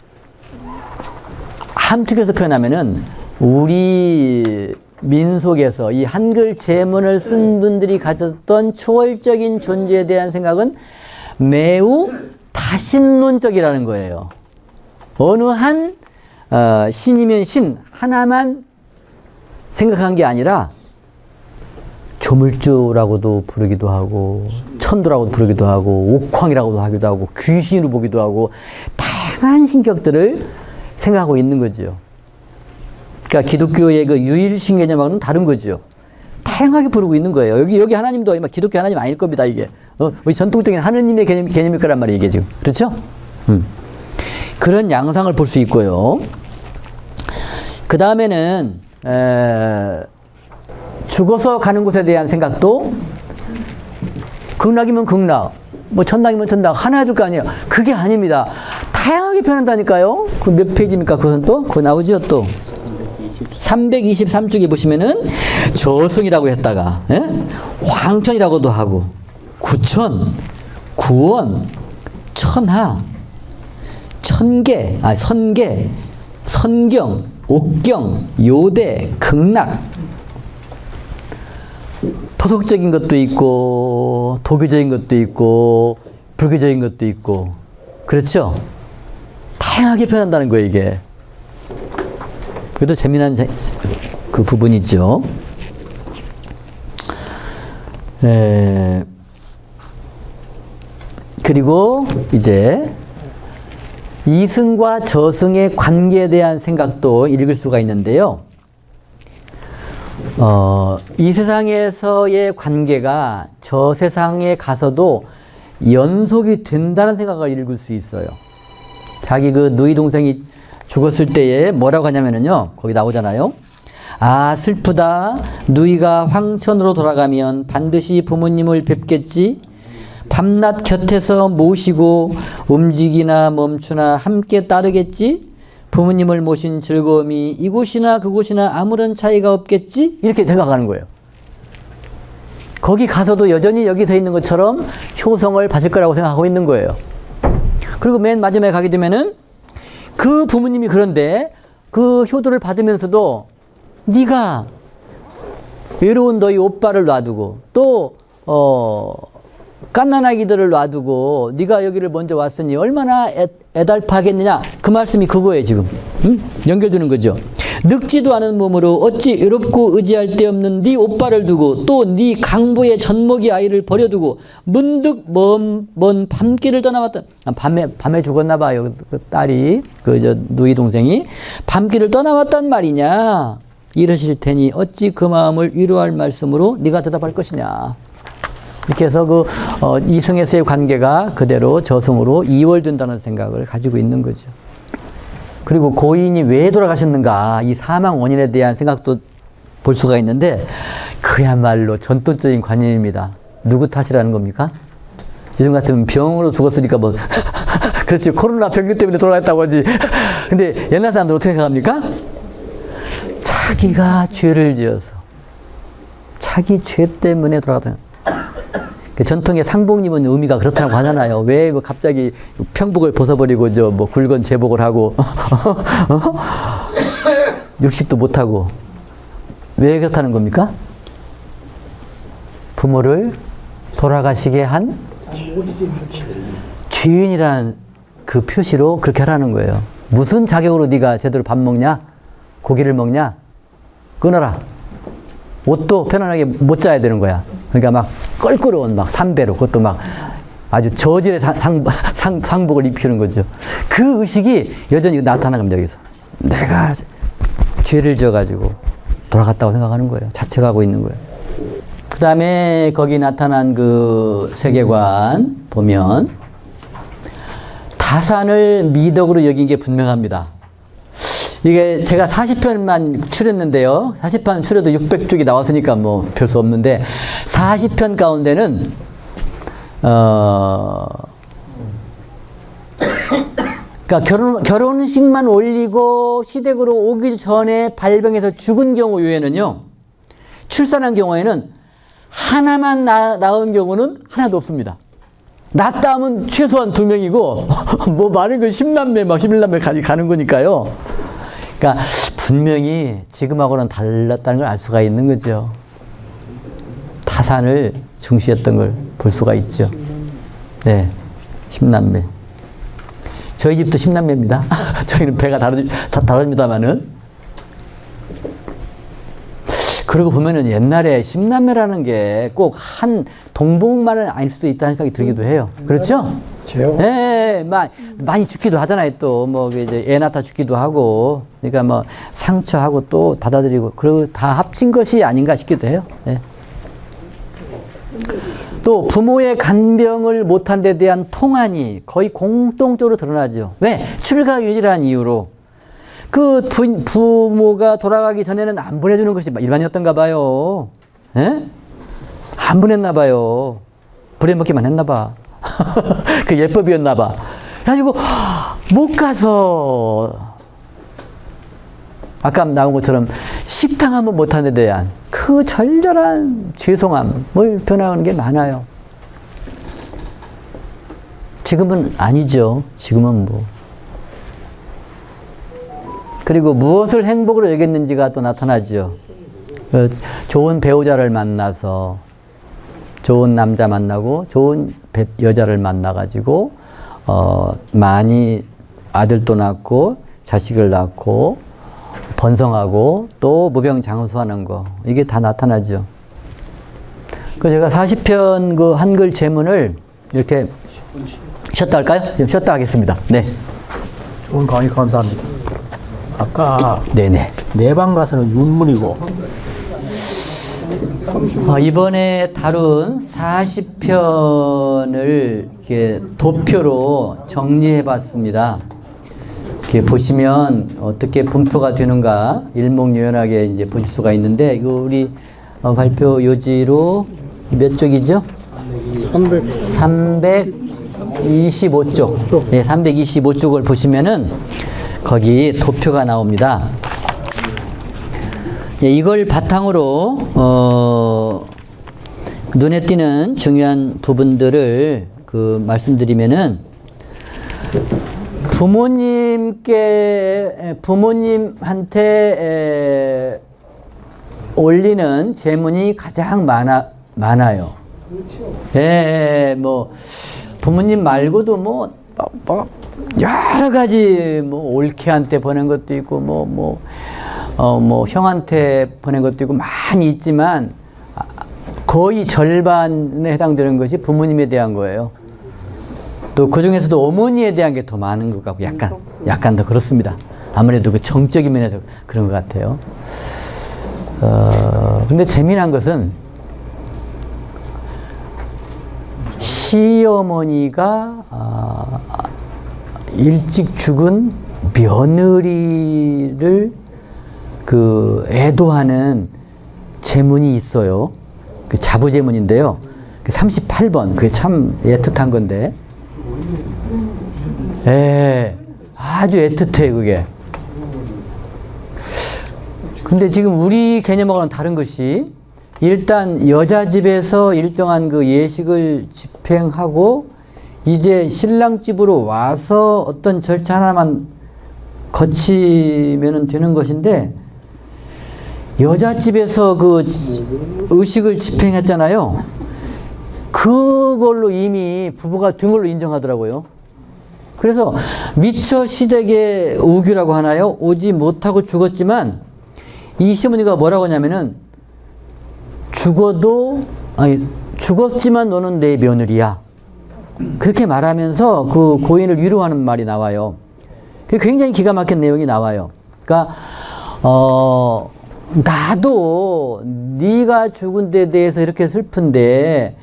Speaker 2: 함축해서 표현하면은 우리 민속에서 이 한글 제문을 쓴 분들이 가졌던 초월적인 존재에 대한 생각은 매우 다신론적이라는 거예요. 어느 한, 신이면 신, 하나만 생각한 게 아니라 조물주라고도 부르기도 하고 천도라고도 부르기도 하고 옥황이라고도 하기도 하고 귀신으로 보기도 하고 다양한 신격들을 생각하고 있는 거죠. 그러니까 기독교의 그 유일신 개념하고는 다른 거죠. 다양하게 부르고 있는 거예요. 여기 하나님도 기독교 하나님 아닐 겁니다. 이게 우리 전통적인 하느님의 개념일 거란 말이에요. 이게 지금 그렇죠? 그런 양상을 볼 수 있고요. 그 다음에는 죽어서 가는 곳에 대한 생각도 극락이면 극락, 뭐 천당이면 천당 하나 줄 거 아니에요. 그게 아닙니다. 다양하게 표현한다니까요. 그 몇 페이지입니까? 그것은 또 그거 나오죠 또. 323쪽에 보시면은 저승이라고 했다가 황천이라고도 하고 구천, 구원, 천하, 천계, 선계, 선경, 옥경, 요대, 극락. 토속적인 것도 있고 도교적인 것도 있고 불교적인 것도 있고 그렇죠? 다양하게 표현한다는 거예요 이게. 그래도 재미난 그 부분이죠. 그리고 이제 이승과 저승의 관계에 대한 생각도 읽을 수가 있는데요. 이 세상에서의 관계가 저 세상에 가서도 연속이 된다는 생각을 읽을 수 있어요. 자기 그 누이 동생이 죽었을 때에 뭐라고 하냐면요. 거기 나오잖아요. 아, 슬프다. 누이가 황천으로 돌아가면 반드시 부모님을 뵙겠지. 밤낮 곁에서 모시고 움직이나 멈추나 함께 따르겠지. 부모님을 모신 즐거움이 이곳이나 그곳이나 아무런 차이가 없겠지? 이렇게 생각하는 거예요. 거기 가서도 여전히 여기 서 있는 것처럼 효성을 받을 거라고 생각하고 있는 거예요. 그리고 맨 마지막에 가게 되면은 그 부모님이 그런데 그 효도를 받으면서도 네가 외로운 너희 오빠를 놔두고 또 갓난아기들을 놔두고 네가 여기를 먼저 왔으니 얼마나 애달파겠느냐. 그 말씀이 그거예요 지금. 응? 연결되는 거죠. 늙지도 않은 몸으로 어찌 외롭고 의지할 데 없는 네 오빠를 두고 또 네 강보의 젖먹이 아이를 버려두고 문득 먼 밤길을 떠나왔던 밤에 죽었나 봐요. 그 딸이 그 누이 동생이 밤길을 떠나왔단 말이냐. 이러실 테니 어찌 그 마음을 위로할 말씀으로 네가 대답할 것이냐. 이렇게 해서 이승에서의 관계가 그대로 저승으로 이월된다는 생각을 가지고 있는 거죠. 그리고 고인이 왜 돌아가셨는가, 이 사망 원인에 대한 생각도 볼 수가 있는데 그야말로 전통적인 관념입니다. 누구 탓이라는 겁니까? 요즘 같으면 병으로 죽었으니까 뭐 그렇지, 코로나 병균 때문에 돌아갔다고 하지. 근데 옛날 사람들 어떻게 생각합니까? 자기가 죄를 지어서 자기 죄 때문에 돌아갔다. 전통의 상복님은 의미가 그렇다고 하잖아요. 왜 갑자기 평복을 벗어버리고 뭐 굵은 제복을 하고 육식도 못하고 왜 그렇다는 겁니까? 부모를 돌아가시게 한 죄인이라는 그 표시로 그렇게 하라는 거예요. 무슨 자격으로 네가 제대로 밥 먹냐? 고기를 먹냐? 끊어라. 옷도 편안하게 못 자야 되는 거야. 그러니까 막 껄끄러운 막 삼배로, 그것도 막 아주 저질의 상복을 입히는 거죠. 그 의식이 여전히 나타나는 겁니다, 여기서. 내가 죄를 지어가지고 돌아갔다고 생각하는 거예요. 자책하고 있는 거예요. 그 다음에 거기 나타난 그 세계관 보면 다산을 미덕으로 여긴 게 분명합니다. 이게 제가 40편만 추렸는데요. 40편 추려도 600쪽이 나왔으니까 뭐 별 수 없는데 40편 가운데는 그러니까 결혼식만 올리고 시댁으로 오기 전에 발병해서 죽은 경우 외에는요. 출산한 경우에는 하나만 낳은 경우는 하나도 없습니다. 낳았다 하면 최소한 2명이고 뭐 많은 건 10남매 막 11남매 가는 거니까요. 그러니까 분명히 지금하고는 달랐다는 걸 알 수가 있는 거죠. 타산을 중시했던 걸 볼 수가 있죠. 네, 10남매. 저희 집도 10남매입니다. 저희는 배가 다릅니다만은. 그러고 보면은 옛날에 10남매라는 게 꼭 한 동복만은 아닐 수도 있다는 생각이 들기도 해요. 그렇죠? 네, 많이 죽기도 하잖아요. 또, 이제 애 낳다 죽기도 하고. 그러니까 상처하고 또 받아들이고. 그리고 다 합친 것이 아닌가 싶기도 해요. 네. 또, 부모의 간병을 못한 데 대한 통안이 거의 공통적으로 드러나죠. 왜? 출가윤이라는 이유로. 그 부모가 돌아가기 전에는 안 보내주는 것이 일반이었던가 봐요. 예? 안 보냈나 봐요. 부려먹기만 했나 봐. 그 예법이었나 봐. 그래가지고 못 가서 아까 나온 것처럼 식당 한번 못한 데 대한 그 절절한 죄송함을 표현하는 게 많아요. 지금은 아니죠. 지금은 뭐. 그리고 무엇을 행복으로 여겼는지가 또 나타나죠. 좋은 배우자를 만나서 좋은 남자 만나고 좋은 여자를 만나가지고 많이 아들도 낳고 자식을 낳고 번성하고 또 무병장수하는 거, 이게 다 나타나죠. 제가 40편 그 한글 제문을 이렇게 쉬었다 할까요? 쉬었다 하겠습니다. 네.
Speaker 3: 좋은 강의 감사합니다. 아까
Speaker 2: 네네.
Speaker 3: 내방 가서는 윤문이고
Speaker 2: 이번에 다룬 40편을 이렇게 도표로 정리해 봤습니다. 이렇게 보시면 어떻게 분포가 되는가 일목요연하게 이제 보실 수가 있는데, 이거 우리 발표 요지로 몇 쪽이죠? 325쪽. 네, 325쪽을 보시면은 거기 도표가 나옵니다. 예, 이걸 바탕으로 눈에 띄는 중요한 부분들을 말씀드리면은 부모님한테 올리는 재문이 가장 많아요.
Speaker 4: 그렇죠.
Speaker 2: 예, 뭐 부모님 말고도 뭐 여러 가지 뭐 올케한테 보낸 것도 있고 뭐 형한테 보낸 것도 있고 많이 있지만 거의 절반에 해당되는 것이 부모님에 대한 거예요. 또 그 중에서도 어머니에 대한 게 더 많은 것 같고 약간 더 그렇습니다. 아무래도 그 정적인 면에서 그런 것 같아요. 근데 재미난 것은 시어머니가 일찍 죽은 며느리를 애도하는 제문이 있어요. 그 자부제문인데요. 38번. 그게 참 애틋한 건데. 예, 아주 애틋해, 그게. 근데 지금 우리 개념하고는 다른 것이 일단 여자 집에서 일정한 그 예식을 집행하고 이제 신랑 집으로 와서 어떤 절차 하나만 거치면 되는 것인데 여자 집에서 그 의식을 집행했잖아요. 그걸로 이미 부부가 된 걸로 인정하더라고요. 그래서 미처 시댁의 우규라고 하나요? 오지 못하고 죽었지만 이 시어머니가 뭐라고 하냐면은 죽었지만 너는 내 며느리야. 그렇게 말하면서 그 고인을 위로하는 말이 나와요. 그게 굉장히 기가 막힌 내용이 나와요. 그러니까 나도 네가 죽은 데 대해서 이렇게 슬픈데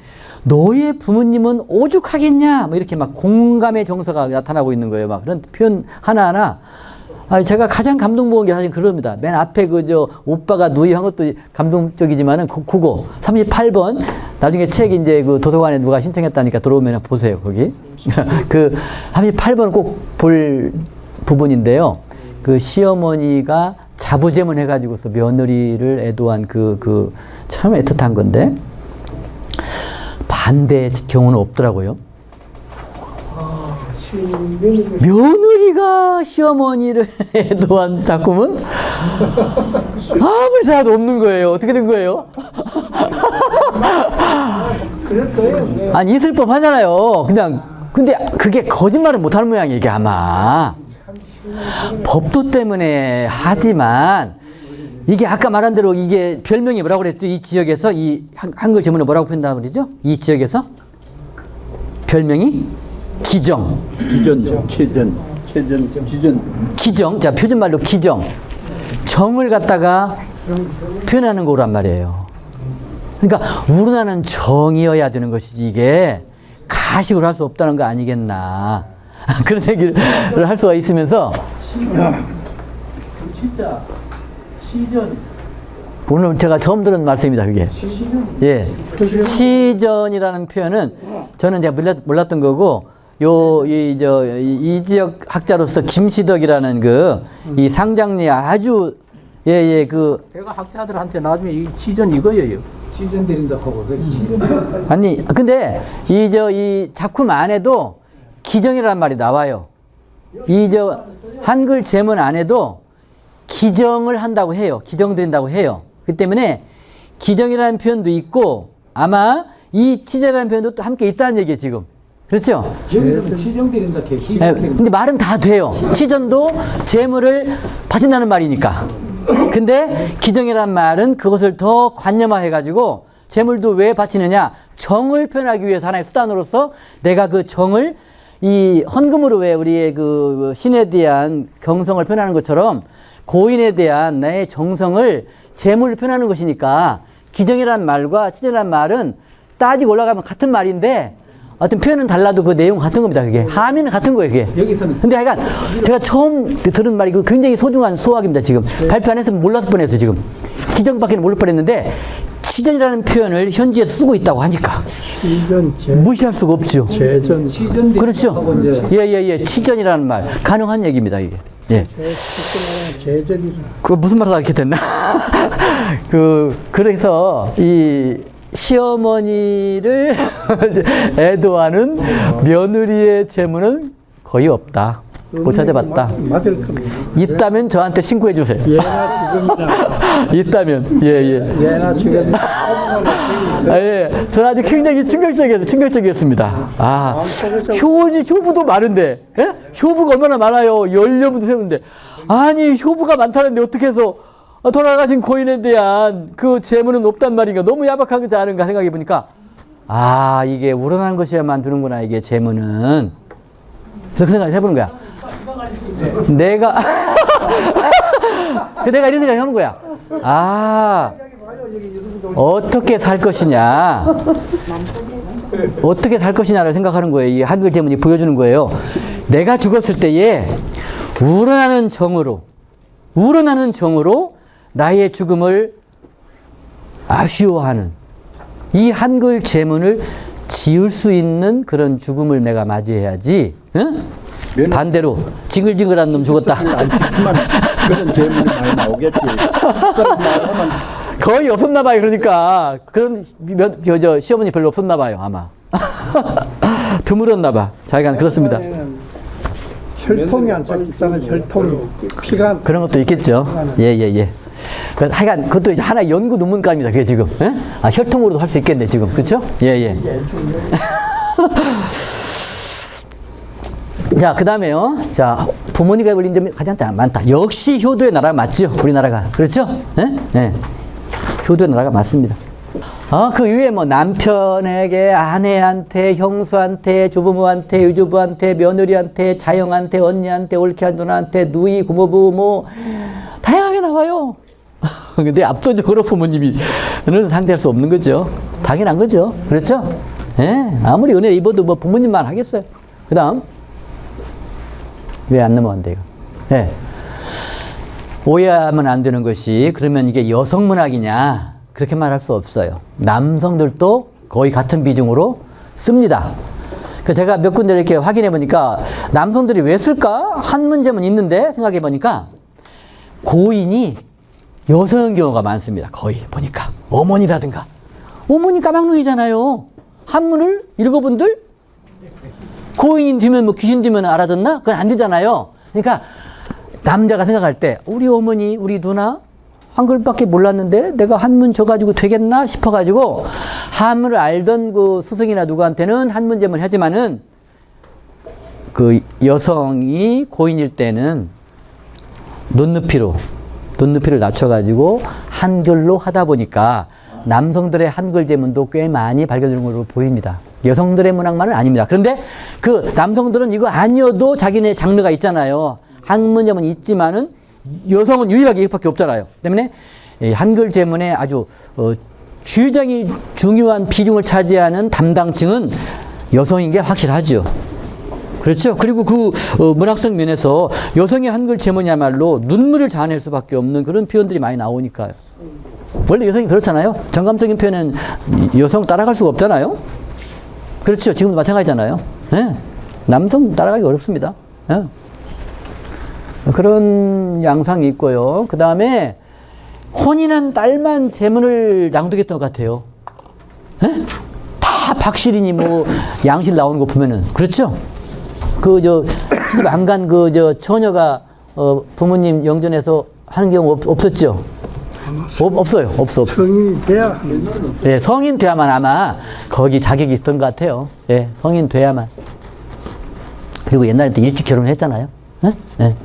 Speaker 2: 너의 부모님은 오죽하겠냐? 뭐 이렇게 막 공감의 정서가 나타나고 있는 거예요. 막 그런 표현 하나하나. 제가 가장 감동먹은 게 사실 그럽니다. 맨 앞에 오빠가 누이한 것도 감동적이지만은 그거 38번 나중에 책 이제 그 도서관에 누가 신청했다니까 들어오면 보세요. 거기. 그 38번 꼭 볼 부분인데요. 그 시어머니가 자부제문 해가지고서 며느리를 애도한 참 애틋한 건데 반대의 경우는 없더라고요. 며느리가 시어머니를 애도한 작품은 아무리 생각도 없는 거예요. 어떻게 된 거예요?
Speaker 4: 그럴 거예요.
Speaker 2: 아니 있을 법 하잖아요. 근데 그게 거짓말을 못하는 모양이에요. 이게 아마 법도 때문에 하지만 이게 아까 말한 대로 이게 별명이 뭐라고 그랬죠? 이 지역에서 이 한글 제문을 뭐라고 표현한다고 그러죠? 이 지역에서 별명이 기정. 기정. 자, 표준말로 기정. 정을 갖다가 표현하는 거란 말이에요. 그러니까 우러나는 정이어야 되는 것이지 이게 가식으로 할 수 없다는 거 아니겠나. 그런 얘기를 할 수가 있으면서
Speaker 4: 진짜 시전.
Speaker 2: 오늘 제가 처음 들은 말씀입니다. 그게. 예. 시전이라는 표현은 저는 제가 몰랐던 거고 이 지역 학자로서 김시덕이라는 이 상장리 아주
Speaker 3: 내가 학자들한테 나중에 이 시전 이거예요.
Speaker 4: 시전 드린다 하고
Speaker 2: 아니 근데 이 작품 안에도 기정이라는 말이 나와요. 한글 제문 안에도 기정을 한다고 해요. 기정 드린다고 해요. 그 때문에 기정이라는 표현도 있고 아마 이 치제라는 표현도 또 함께 있다는 얘기예요, 지금. 그렇죠?
Speaker 4: 여기서는 시정 드린다
Speaker 2: 근데 말은 다 돼요. 치전도 재물을 바친다는 말이니까. 근데 기정이라는 말은 그것을 더 관념화해가지고 재물도 왜 바치느냐? 정을 표현하기 위해서 하나의 수단으로서 내가 그 정을 이 헌금으로 왜 우리의 그 신에 대한 경성을 표현하는 것처럼 고인에 대한 나의 정성을 재물로 표현하는 것이니까 기정이라는 말과 치전이라는 말은 따지고 올라가면 같은 말인데 어떤 표현은 달라도 그 내용 같은 겁니다. 그게 함의는 같은 거예요. 그게.
Speaker 4: 여기서는
Speaker 2: 근데 하여간 제가 처음 들은 말이 굉장히 소중한 수학입니다. 지금 발표 안 했으면 몰랐을 뻔했어요. 지금 기정밖에 모를 뻔했는데 치전이라는 표현을 현지에서 쓰고 있다고 하니까 무시할 수가 없죠.
Speaker 4: 시전
Speaker 2: 그렇죠. 치전이라는 말 가능한 얘기입니다. 이게. 예.
Speaker 3: 제절이라.
Speaker 2: 그 무슨 말을 이렇게 됐나? 그래서 이 시어머니를 애도하는 며느리의 재물은 거의 없다. 못 찾아봤다.
Speaker 3: 맞을 겁니다.
Speaker 2: 있다면 저한테 신고해 주세요.
Speaker 3: 예나 지금이나.
Speaker 2: 있다면 예예.
Speaker 3: 예나 지금.
Speaker 2: 예, 저는 아주 굉장히 충격적이었습니다. 아, 효부도 많은데, 예? 효부가 얼마나 많아요? 10년부터 세우는데. 아니, 효부가 많다는데 어떻게 해서 돌아가신 고인에 대한 그 재물은 없단 말인가? 너무 야박하지 않은가 생각해 보니까, 아, 이게 우러나는 것이야만 두는구나, 이게 재물은. 그래서 그 생각을 해보는 거야. 내가 이런 생각을 하는 거야. 아, 어떻게 살 것이냐, 어떻게 살 것이냐를 생각하는 거예요. 이 한글 제문이 보여주는 거예요. 내가 죽었을 때에 우러나는 정으로 나의 죽음을 아쉬워하는 이 한글 제문을 지을 수 있는 그런 죽음을 내가 맞이해야지. 응? 반대로 징글징글한 놈 죽었다.
Speaker 5: 그런 재물이 많이 나오겠지. 그런 말하면
Speaker 2: 거의 없었나 봐요. 그러니까 그런 시어머니 별로 없었나 봐요. 아마 드물었나 봐. 자기가 그렇습니다.
Speaker 3: 혈통이 안 섞였잖아요. 혈통이. 피가.
Speaker 2: 그런 것도 있겠죠. 예. 하여간 그것도 하나 연구 논문감입니다. 그게 지금. 예? 아, 혈통으로도 할 수 있겠네 지금. 그렇죠? 예. 자, 그 다음에요. 자, 부모님과 걸린 점이 가장 많다. 역시 효도의 나라가 맞죠? 우리나라가. 그렇죠? 예? 효도의 나라가 맞습니다. 그 이외에 뭐 남편에게, 아내한테, 형수한테, 조부모한테, 유조부한테, 며느리한테, 자영한테, 언니한테, 올케한 누나한테, 누이, 고모부, 뭐, 다양하게 나와요. 근데 압도적으로 부모님이 상대할 수 없는 거죠. 당연한 거죠. 그렇죠? 예? 아무리 은혜 입어도 뭐 부모님만 하겠어요. 그 다음. 왜 안 넘어간대, 이거? 예. 오해하면 안 되는 것이, 그러면 이게 여성 문학이냐, 그렇게 말할 수 없어요. 남성들도 거의 같은 비중으로 씁니다. 제가 몇 군데 이렇게 확인해 보니까, 남성들이 왜 쓸까? 한 문제만 있는데, 생각해 보니까, 고인이 여성인 경우가 많습니다. 거의 보니까. 어머니라든가. 어머니 까막눈이잖아요. 한문을 읽어본들? 고인이 되면 뭐 귀신 되면 알아듣나? 그건 안 되잖아요. 그러니까 남자가 생각할 때 우리 어머니, 우리 누나 한글밖에 몰랐는데 내가 한문 줘가지고 되겠나 싶어가지고 한문을 알던 그 스승이나 누구한테는 한문제문 하지만은 그 여성이 고인일 때는 눈높이를 낮춰가지고 한글로 하다 보니까 남성들의 한글 제문도 꽤 많이 발견되는 걸로 보입니다. 여성들의 문학만은 아닙니다. 그런데 그 남성들은 이거 아니어도 자기네 장르가 있잖아요. 한문 제문이 있지만은 여성은 유일하게 이것밖에 없잖아요. 때문에 한글 제문에 아주 굉장히 중요한 비중을 차지하는 담당층은 여성인 게 확실하죠. 그렇죠. 그리고 그 문학성 면에서 여성의 한글 제문이야말로 눈물을 자아낼 수밖에 없는 그런 표현들이 많이 나오니까요. 원래 여성이 그렇잖아요. 정감적인 표현은 여성 따라갈 수가 없잖아요. 그렇죠. 지금도 마찬가지잖아요. 네? 남성 따라가기 어렵습니다. 네? 그런 양상이 있고요. 그 다음에 혼인한 딸만 제문을 낭독했던 것 같아요. 네? 다 박실이니 뭐 양실 나오는 거 보면은 그렇죠. 시집 안 간 처녀가 부모님 영전에서 하는 경우 없었죠. 없어요. 없어.
Speaker 3: 성인이 돼야.
Speaker 2: 예, 성인 돼야만 아마 거기 자격이 있던 것 같아요. 예, 성인 돼야만. 그리고 옛날에 또 일찍 결혼했잖아요. 예? 예.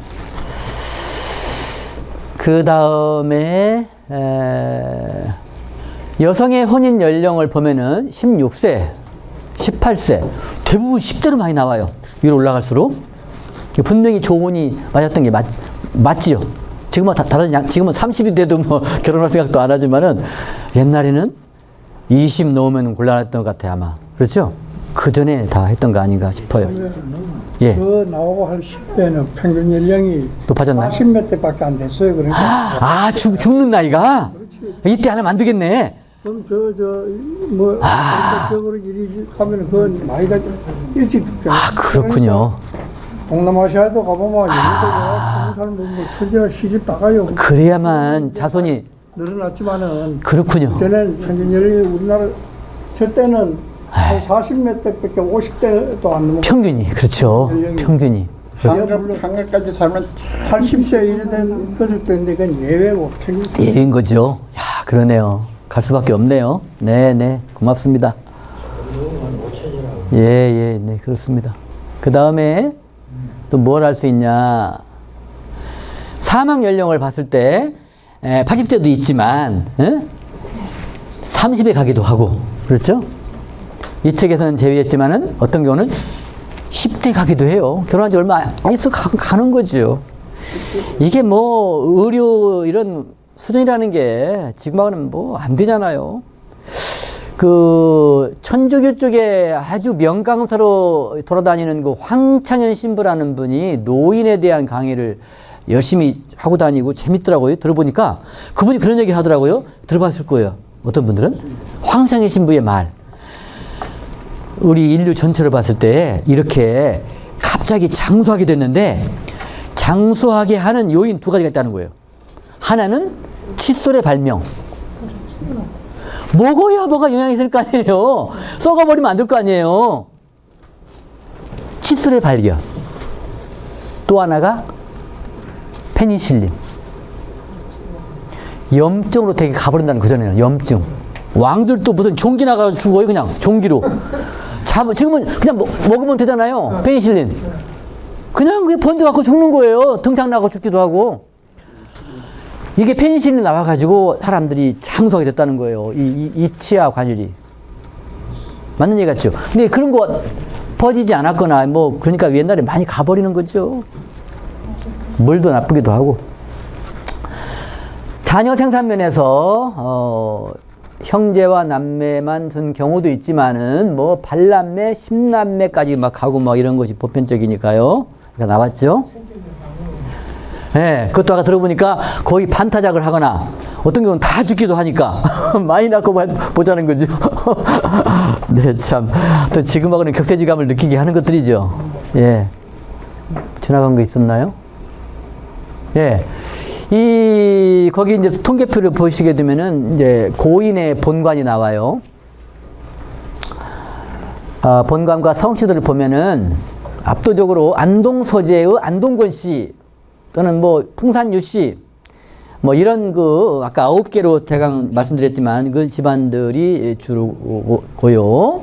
Speaker 2: 그 다음에 여성의 혼인 연령을 보면은 16세, 18세, 대부분 10대로 많이 나와요. 위로 올라갈수록. 분명히 조문이 맞았던 게 맞지요. 지금은 지금은 30이 돼도 뭐 결혼할 생각도 안 하지만은 옛날에는 20 넘으면 곤란했던 것 같아요, 아마. 그렇죠? 그 전에 다 했던 거 아닌가 싶어요. 예.
Speaker 3: 그 나오고 한 10대는 평균 연령이
Speaker 2: 높아졌나요?
Speaker 3: 40몇 대밖에 안 됐어요. 그러니까.
Speaker 2: 죽는 나이가? 그렇지. 이때 하면 안 되겠네.
Speaker 3: 그럼 적으로 일이 하면 그 나이가 일찍 죽잖아요.
Speaker 2: 그렇군요.
Speaker 3: 동남아시아도 가보면
Speaker 2: 자,
Speaker 6: 사람은 뭐 천재가 시집 나가요.
Speaker 2: 그래야만 자손이
Speaker 6: 늘어났지만은
Speaker 2: 그렇군요.
Speaker 6: 저는 평균 연령이 우리나라 저 때는 한 40몇 대밖에 50대도 안 넘어.
Speaker 2: 평균이 그렇죠. 평균이.
Speaker 5: 한가까지 살면
Speaker 6: 80세 이래 된 것을 때인데 그건 예외고 평균.
Speaker 2: 예인 거죠. 야, 그러네요. 갈 수밖에 없네요. 네, 네, 고맙습니다. 예, 예, 네, 그렇습니다. 그 다음에 또 뭘 할 수 있냐? 사망 연령을 봤을 때 80대도 있지만 30에 가기도 하고 그렇죠? 이 책에서는 제외했지만은 어떤 경우는 10대 가기도 해요. 결혼한 지 얼마 안 있어 가는 거죠. 이게 뭐 의료 이런 수준이라는 게 지금하고는 뭐 안 되잖아요. 그 천주교 쪽에 아주 명강사로 돌아다니는 그 황창현 신부라는 분이 노인에 대한 강의를 열심히 하고 다니고 재밌더라고요. 들어보니까 그분이 그런 얘기 하더라고요. 들어봤을 거예요. 어떤 분들은 황창현 신부의 말. 우리 인류 전체를 봤을 때 이렇게 갑자기 장수하게 됐는데 장수하게 하는 요인 두 가지가 있다는 거예요. 하나는 칫솔의 발명. 먹어야 뭐가 영향이 있을 거 아니에요. 썩어버리면 안 될 거 아니에요. 칫솔의 발견. 또 하나가 페니실린. 염증으로 되게 가버린다는 그전에는 염증. 왕들도 무슨 종기 나가서 죽어요. 그냥 종기로. 지금은 그냥 먹으면 되잖아요. 페니실린. 그냥 그게 번져 갖고 죽는 거예요. 등장 나고 죽기도 하고. 이게 페니실린이 나와가지고 사람들이 장수하게 됐다는 거예요. 이 치아 관절이. 맞는 얘기 같죠? 근데 그런 거 퍼지지 않았거나 뭐 그러니까 옛날에 많이 가버리는 거죠. 물도 나쁘기도 하고. 자녀 생산 면에서 형제와 남매만 둔 경우도 있지만은 뭐 발남매, 십남매까지 막 가고 막 이런 것이 보편적이니까요. 그러니까 나왔죠. 네, 그것도 아까 들어보니까 거의 반타작을 하거나 어떤 경우는 다 죽기도 하니까 많이 낳고 보자는 거죠. 네, 참. 또 지금하고는 격세지감을 느끼게 하는 것들이죠. 예. 지나간 거 있었나요? 예. 거기 이제 통계표를 보시게 되면은 이제 고인의 본관이 나와요. 본관과 성씨들을 보면은 압도적으로 안동 서재의 안동권 씨 또는 뭐 풍산 유씨 뭐 이런 그 아까 9개로 대강 말씀드렸지만 그 집안들이 주로고요.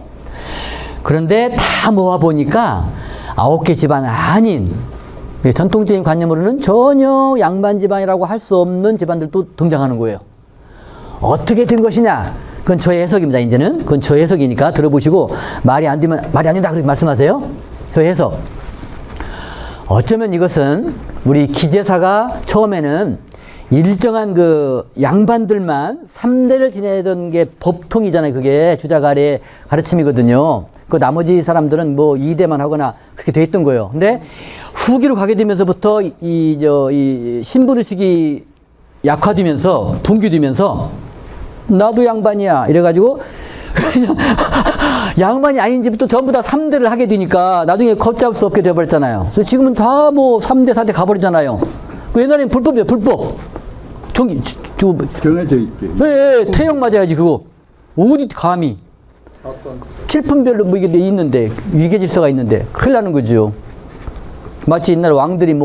Speaker 2: 그런데 다 모아 보니까 9개 집안 아닌 전통적인 관념으로는 전혀 양반 집안이라고 할 수 없는 집안들도 등장하는 거예요. 어떻게 된 것이냐? 그건 저의 해석입니다. 이제는 그건 저의 해석이니까 들어보시고 말이 안 되면 말이 안 된다 그렇게 말씀하세요. 그 해석. 어쩌면 이것은 우리 기재사가 처음에는 일정한 그 양반들만 3대를 지내던 게 법통이잖아요. 그게 주작 아래 가르침이거든요. 그 나머지 사람들은 뭐 2대만 하거나 그렇게 돼 있던 거예요. 근데 후기로 가게 되면서부터 이 신부의식이 약화되면서 분규되면서 나도 양반이야 이래가지고 양반이 아닌 집부터 전부 다 3대를 하게 되니까 나중에 걷잡을 수 없게 되어버렸잖아요. 그래서 지금은 다 뭐 3대, 4대 가버리잖아요. 그 옛날에는 불법이에요, 불법.
Speaker 5: 정해져 있지.
Speaker 2: 네, 태형 맞아야지, 그거. 어디 감히. 칠품별로 뭐 이게 있는데, 위계 질서가 있는데, 큰일 나는 거죠. 마치 옛날 왕들이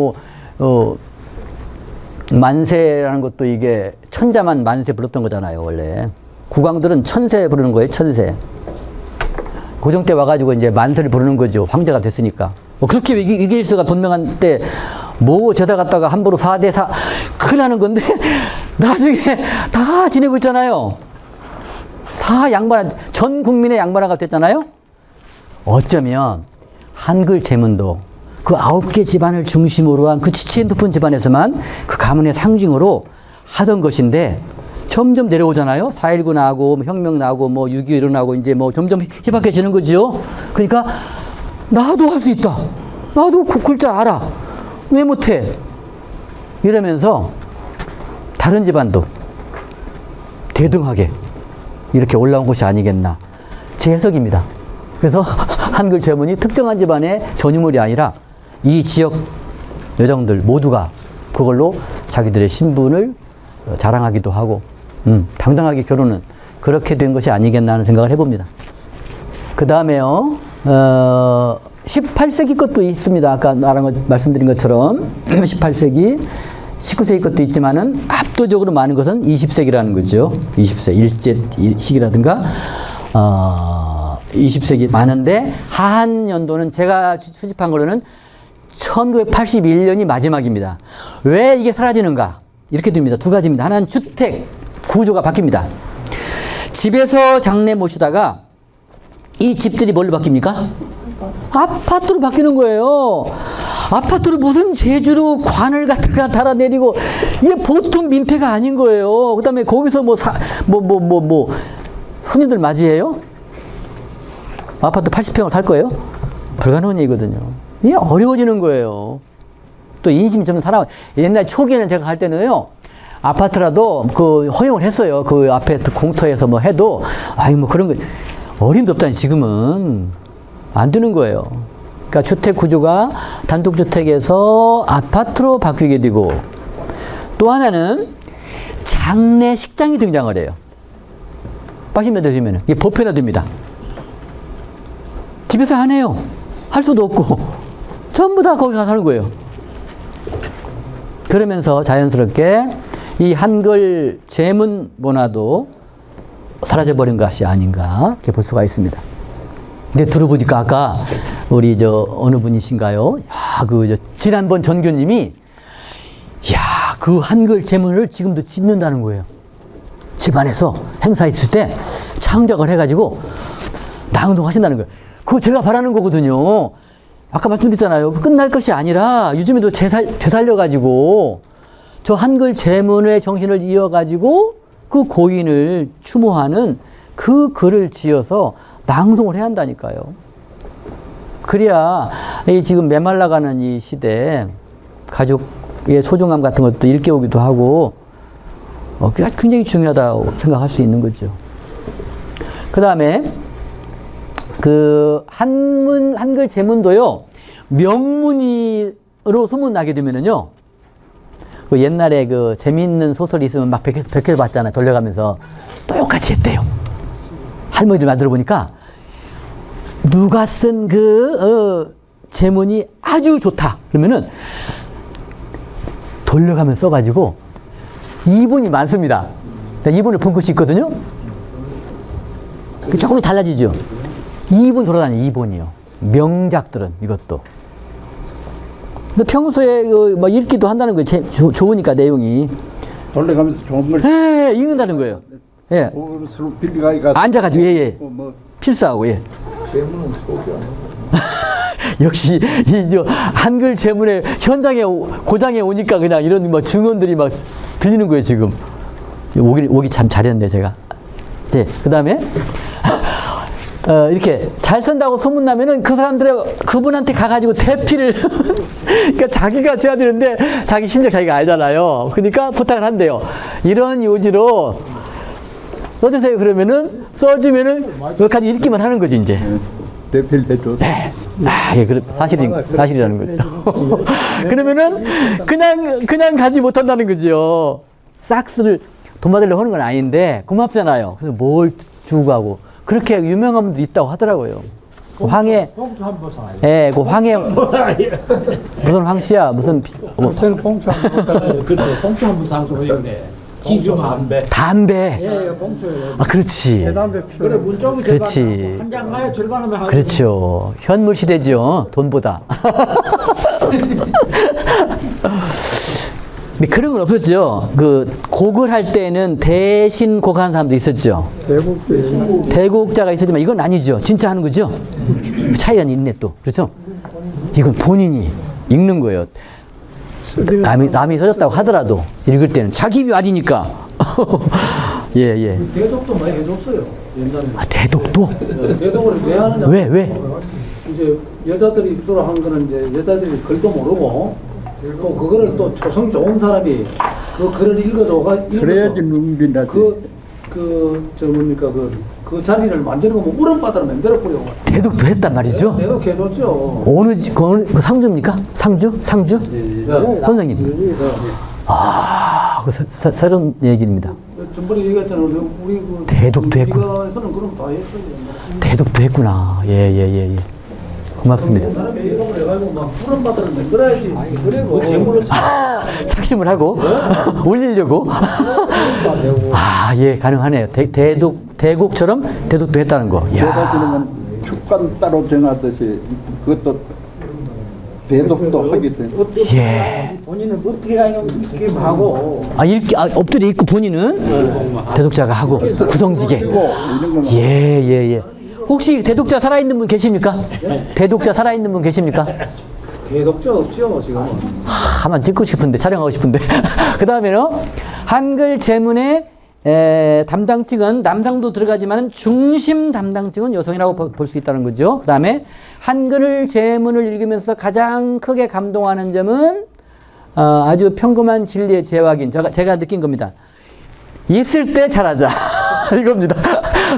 Speaker 2: 만세라는 것도 이게 천자만 만세 불렀던 거잖아요, 원래. 국왕들은 천세 부르는 거예요, 천세. 고종 때 와가지고 이제 만세를 부르는 거죠. 황제가 됐으니까. 그렇게 위계질서가 분명한 때, 저다 갔다가 함부로 4대 4, 큰일 나는 건데, 나중에 다 지내고 있잖아요. 다 전 국민의 양반화가 됐잖아요. 어쩌면, 한글 제문도 그 9개 집안을 중심으로 한 그 지체 높은 집안에서만 그 가문의 상징으로 하던 것인데, 점점 내려오잖아요. 4.19 나고, 혁명 나고, 6.25 일어나고, 이제 점점 희박해지는 거지요. 그러니까, 나도 할 수 있다. 나도 그 글자 알아. 왜 못해? 이러면서, 다른 집안도 대등하게 이렇게 올라온 것이 아니겠나. 제 해석입니다. 그래서, 한글 제문이 특정한 집안의 전유물이 아니라, 이 지역 여정들 모두가 그걸로 자기들의 신분을 자랑하기도 하고 당당하게 결혼은 그렇게 된 것이 아니겠나 하는 생각을 해봅니다. 그 다음에요 18세기 것도 있습니다. 아까 말씀드린 것처럼 18세기 19세기 것도 있지만은 압도적으로 많은 것은 20세기라는 거죠. 20세 일제 시기라든가 20세기 많은데 하한 연도는 제가 수집한 걸로는 1981년이 마지막입니다. 왜 이게 사라지는가? 이렇게 됩니다. 두 가지입니다. 하나는 주택 구조가 바뀝니다. 집에서 장례 모시다가 이 집들이 뭘로 바뀝니까? 아파트로 바뀌는 거예요. 아파트를 무슨 제주로 관을 갖다가 달아내리고 이게 보통 민폐가 아닌 거예요. 그다음에 거기서 손님들 맞이해요? 아파트 80평을 살 거예요? 불가능한 얘기거든요. 이게 어려워지는 거예요. 또 인심이 좀 살아. 옛날 초기에는 제가 갈 때는요, 아파트라도 그 허용을 했어요. 그 아파트 공터에서 뭐 해도, 아이 뭐 그런 거, 어림도 없다니 지금은 안 되는 거예요. 그러니까 주택 구조가 단독주택에서 아파트로 바뀌게 되고, 또 하나는 장례식장이 등장을 해요. 80몇 대 되면 이게 보편화됩니다. 집에서 안 해요. 할 수도 없고 전부 다 거기 가서 하는 거예요. 그러면서 자연스럽게 이 한글 제문 문화도 사라져버린 것이 아닌가 이렇게 볼 수가 있습니다. 근데 들어보니까 아까 우리 어느 분이신가요? 야, 지난번 전교님이 그 한글 제문을 지금도 짓는다는 거예요. 집안에서 행사 있을 때 창작을 해가지고 낭독하신다는 거예요. 그거 제가 바라는 거거든요. 아까 말씀드렸잖아요. 끝날 것이 아니라 요즘에도 되살려가지고 저 한글 제문의 정신을 이어가지고 그 고인을 추모하는 그 글을 지어서 낭송을 해야 한다니까요. 그래야 이 지금 메말라가는 이 시대에 가족의 소중함 같은 것도 일깨우기도 하고 굉장히 중요하다고 생각할 수 있는 거죠. 그 다음에 한글 제문도요, 명문으로 소문나게 되면은요, 옛날에 재미있는 소설이 있으면 막 백회 봤잖아요. 돌려가면서. 똑같이 했대요. 할머니들 만들어 보니까, 누가 쓴 제문이 아주 좋다. 그러면은, 돌려가면서 써가지고, 이분이 많습니다. 이분을 본 것이 있거든요. 조금 달라지죠. 2분 돌아다니 2분이요. 명작들은 이것도. 그래서 평소에 읽기도 한다는 거예요. 좋으니까 내용이.
Speaker 5: 돌려가면서 좋은 걸
Speaker 2: 예, 읽는다는 거예요. 예.
Speaker 5: 서로 빌리가기가
Speaker 2: 앉아가지고 예. 필사하고 예.
Speaker 4: 제문은 속이
Speaker 2: 역시 한글 제문에 현장에 고장에 오니까 그냥 이런 증언들이 막 들리는 거예요 지금. 오기 참 잘했네 제가. 이제 그다음에. 이렇게 잘 쓴다고 소문나면은 그분한테 가가지고 대피를, 그러니까 자기가 써야 되는데 자기 실력 자기가 알잖아요. 그러니까 부탁을 한대요. 이런 요지로 써주세요. 그러면은 써주면은 여기까지 읽기만 하는 거지, 이제.
Speaker 5: 대필 해줘.
Speaker 2: 네. 예, 사실이라는 거죠. 그러면은 그냥 가지 못한다는 거죠. 싹스를 돈 받으려고 하는 건 아닌데 고맙잖아요. 그래서 뭘 주고 가고. 그렇게 유명한 분도 있다고 하더라고요. 황해.
Speaker 4: 봉투 한번 사요.
Speaker 2: 예, 황해. 무슨 황씨야, 무슨.
Speaker 6: 저는 봉투 한번 사요.
Speaker 4: 그래, 봉투 한번 사줘요. 지금
Speaker 2: 담배.
Speaker 4: 예, 봉투에.
Speaker 2: 그렇지.
Speaker 6: 그래,
Speaker 4: 문쪽이
Speaker 2: 그렇지.
Speaker 4: 한장 가야 절반하면 하죠.
Speaker 2: 그렇죠. 현물 시대죠. 돈보다. 근데 그런 건 없었죠. 곡을 할 때는 대신 곡하는 사람도 있었죠. 대곡자가 있었지만 이건 아니죠. 진짜 하는 거죠. 차이가 있네 또. 그렇죠? 이건 본인이 읽는 거예요. 남이 써줬다고 하더라도 읽을 때는 자기 입이 아니니까. 예.
Speaker 4: 대독도 많이 해줬어요. 옛날에.
Speaker 2: 대독도?
Speaker 6: 대독을 왜 하느냐?
Speaker 2: 왜?
Speaker 6: 이제 여자들이 주로 한 거는 이제 여자들이 글도 모르고 또 그거를 또 초성 좋은 사람이 그 글을 읽어서
Speaker 5: 그래야지 눈빛 나지.
Speaker 6: 뭡니까 그 그 자리를 만지는 거면 우렁바다로 만들어 버려.
Speaker 2: 대독도 했단 말이죠.
Speaker 6: 내가 개줬죠.
Speaker 2: 그 상주입니까? 상주? 선생님. 그 새로운 얘기입니다.
Speaker 6: 전번에 얘기했잖아. 우리 그
Speaker 2: 대독도 했고.
Speaker 6: 네가에서는 그런 거 다 했어요.
Speaker 2: 대독도 했구나. 예. 고맙습니다.
Speaker 6: 사람이 이동을 해가지고 막 우렁바다를 만들어야지. 그리고 재물을
Speaker 2: 착심을 하고 올리려고. 예, 가능하네요. 대곡처럼 대독도 했다는 거. 야.
Speaker 5: 대다지는 건 축간 따로 정하듯이 그것도 대독도 하기 때문에
Speaker 2: 예.
Speaker 3: 본인은 어떻게 하고
Speaker 2: 엎드려 있고 본인은 대독자가 하고 구성지게.
Speaker 5: 이런 거는
Speaker 2: 예. 혹시 대독자 살아있는 분 계십니까? 대독자 살아있는 분 계십니까?
Speaker 6: 대독자 없죠 지금은.
Speaker 2: 한번 찍고 싶은데, 촬영하고 싶은데. 그 다음에는 한글 제문의 담당층은 남성도 들어가지만 중심 담당층은 여성이라고 볼 수 있다는 거죠. 그 다음에 한글 제문을 읽으면서 가장 크게 감동하는 점은 아주 평범한 진리의 재확인. 제가 느낀 겁니다. 있을 때 잘하자. 이겁니다.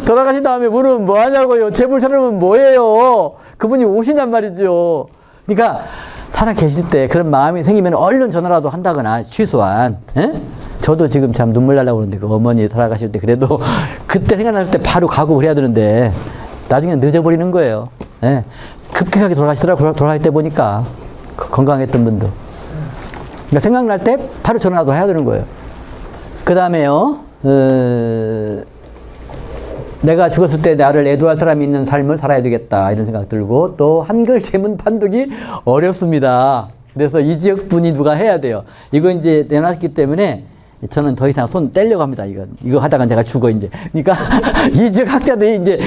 Speaker 2: 돌아가신 다음에 물으면 뭐 하냐고요. 재물 찾으면 뭐예요. 그분이 오신단 말이죠. 그러니까 살아 계실 때 그런 마음이 생기면 얼른 전화라도 한다거나 최소한. 저도 지금 참 눈물 나려고 그러는데 그 어머니 돌아가실 때 그래도 그때 생각날 때 바로 가고 그래야 되는데 나중에 늦어버리는 거예요. 급격하게 돌아가시더라고요. 돌아갈 때 보니까 건강했던 분도. 그러니까 생각날 때 바로 전화라도 해야 되는 거예요. 그 다음에요. 내가 죽었을 때 나를 애도할 사람이 있는 삶을 살아야 되겠다 이런 생각 들고 또 한글 제문 판독이 어렵습니다. 그래서 이 지역 분이 누가 해야 돼요. 이거 이제 내놨기 때문에 저는 더 이상 손 떼려고 합니다. 이거 하다가 제가 죽어 이제. 그러니까 이 지역 학자들이 이제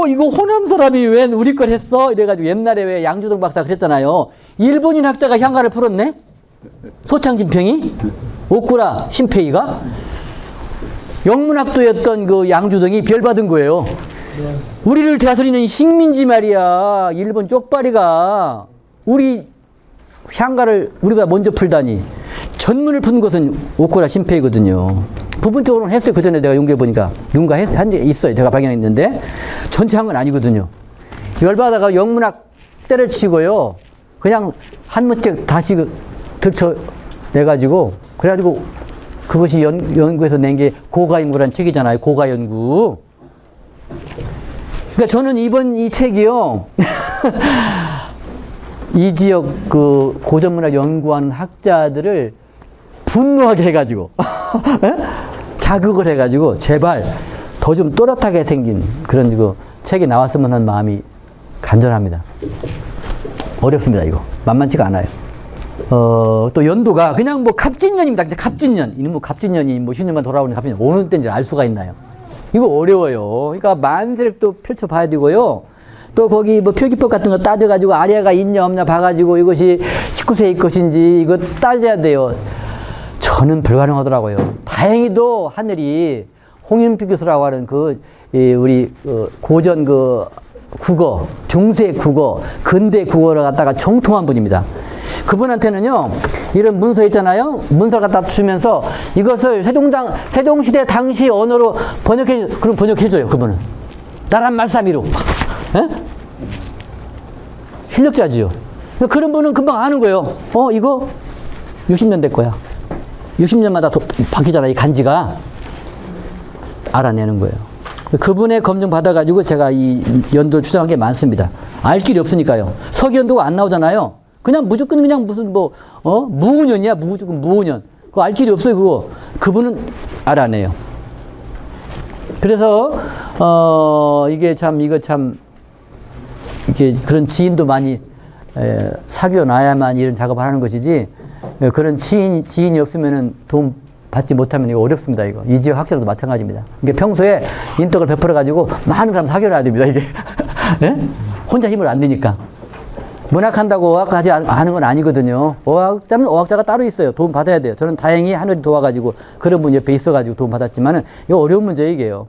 Speaker 2: 이거 호남 사람이 왜 우리 걸 했어? 이래가지고 옛날에 왜 양주동 박사 그랬잖아요. 일본인 학자가 향가를 풀었네. 소창진평이 오쿠라 신페이가 영문학도였던 그 양주동이 별 받은 거예요. 우리를 다스리는 식민지 말이야. 일본 쪽발이가 우리 향가를 우리가 먼저 풀다니. 전문을 푼 것은 오쿠라 신페이거든요. 부분적으로는 했어요. 그 전에 내가 연구해 보니까 누군가 한 게 있어요. 제가 발견했는데 전체 한 건 아니거든요. 열받아가 영문학 때려치고요. 그냥 한 문책 다시 들쳐 내가지고 그래가지고 그것이 연구에서 낸 게 고가연구란 책이잖아요. 고가연구. 그러니까 저는 이번 이 책이요. 이 지역 그 고전문학 연구하는 학자들을 분노하게 해가지고 자극을 해가지고 제발 더 좀 또렷하게 생긴 그런 그 책이 나왔으면 하는 마음이 간절합니다. 어렵습니다. 이거 만만치가 않아요. 또 연도가 그냥 뭐 갑진년입니다. 근데 갑진년 이놈 뭐 갑진년이 뭐 10년만 돌아오는 갑진년 어느 때인지 알 수가 있나요? 이거 어려워요. 그러니까 만세력도 펼쳐봐야 되고요. 또 거기 뭐 표기법 같은 거 따져가지고 아래가 있냐 없냐 봐가지고 이것이 19세기 것인지 이거 따져야 돼요. 저는 불가능하더라고요. 다행히도 하늘이 홍윤필 교수라고 하는 우리 고전 국어, 중세 국어, 근대 국어를 갖다가 정통한 분입니다. 그분한테는요, 이런 문서 있잖아요. 문서를 갖다 주면서 이것을 세종시대 당시 언어로 그럼 번역해줘요, 그분은. 나란 말싸미로. 실력자지요. 그런 분은 금방 아는 거예요. 이거 60년 될 거야. 60년마다 바뀌잖아, 이 간지가. 알아내는 거예요. 그분의 검증 받아가지고 제가 이 연도를 추정한 게 많습니다. 알 길이 없으니까요. 서기연도가 안 나오잖아요. 그냥 무조건 그냥 무슨 무운년이야, 무조건 무운년. 그거 알 길이 없어요, 그거. 그분은 알아내요. 그래서, 이게 그런 지인도 많이, 사귀어 놔야만 이런 작업을 하는 것이지, 그런 지인이 없으면은 도움 받지 못하면 이거 어렵습니다, 이거. 이 지역 학자도 마찬가지입니다. 이게 평소에 인덕을 베풀어가지고 많은 사람 사귀어 놔야 됩니다, 이게. 예? 혼자 힘을 안 내니까. 문학한다고 어학하지 않은 건 아니거든요. 어학자는 어학자가 따로 있어요. 도움 받아야 돼요. 저는 다행히 하늘이 도와가지고 그런 분 옆에 있어가지고 도움 받았지만은 이거 어려운 문제예요, 이게요.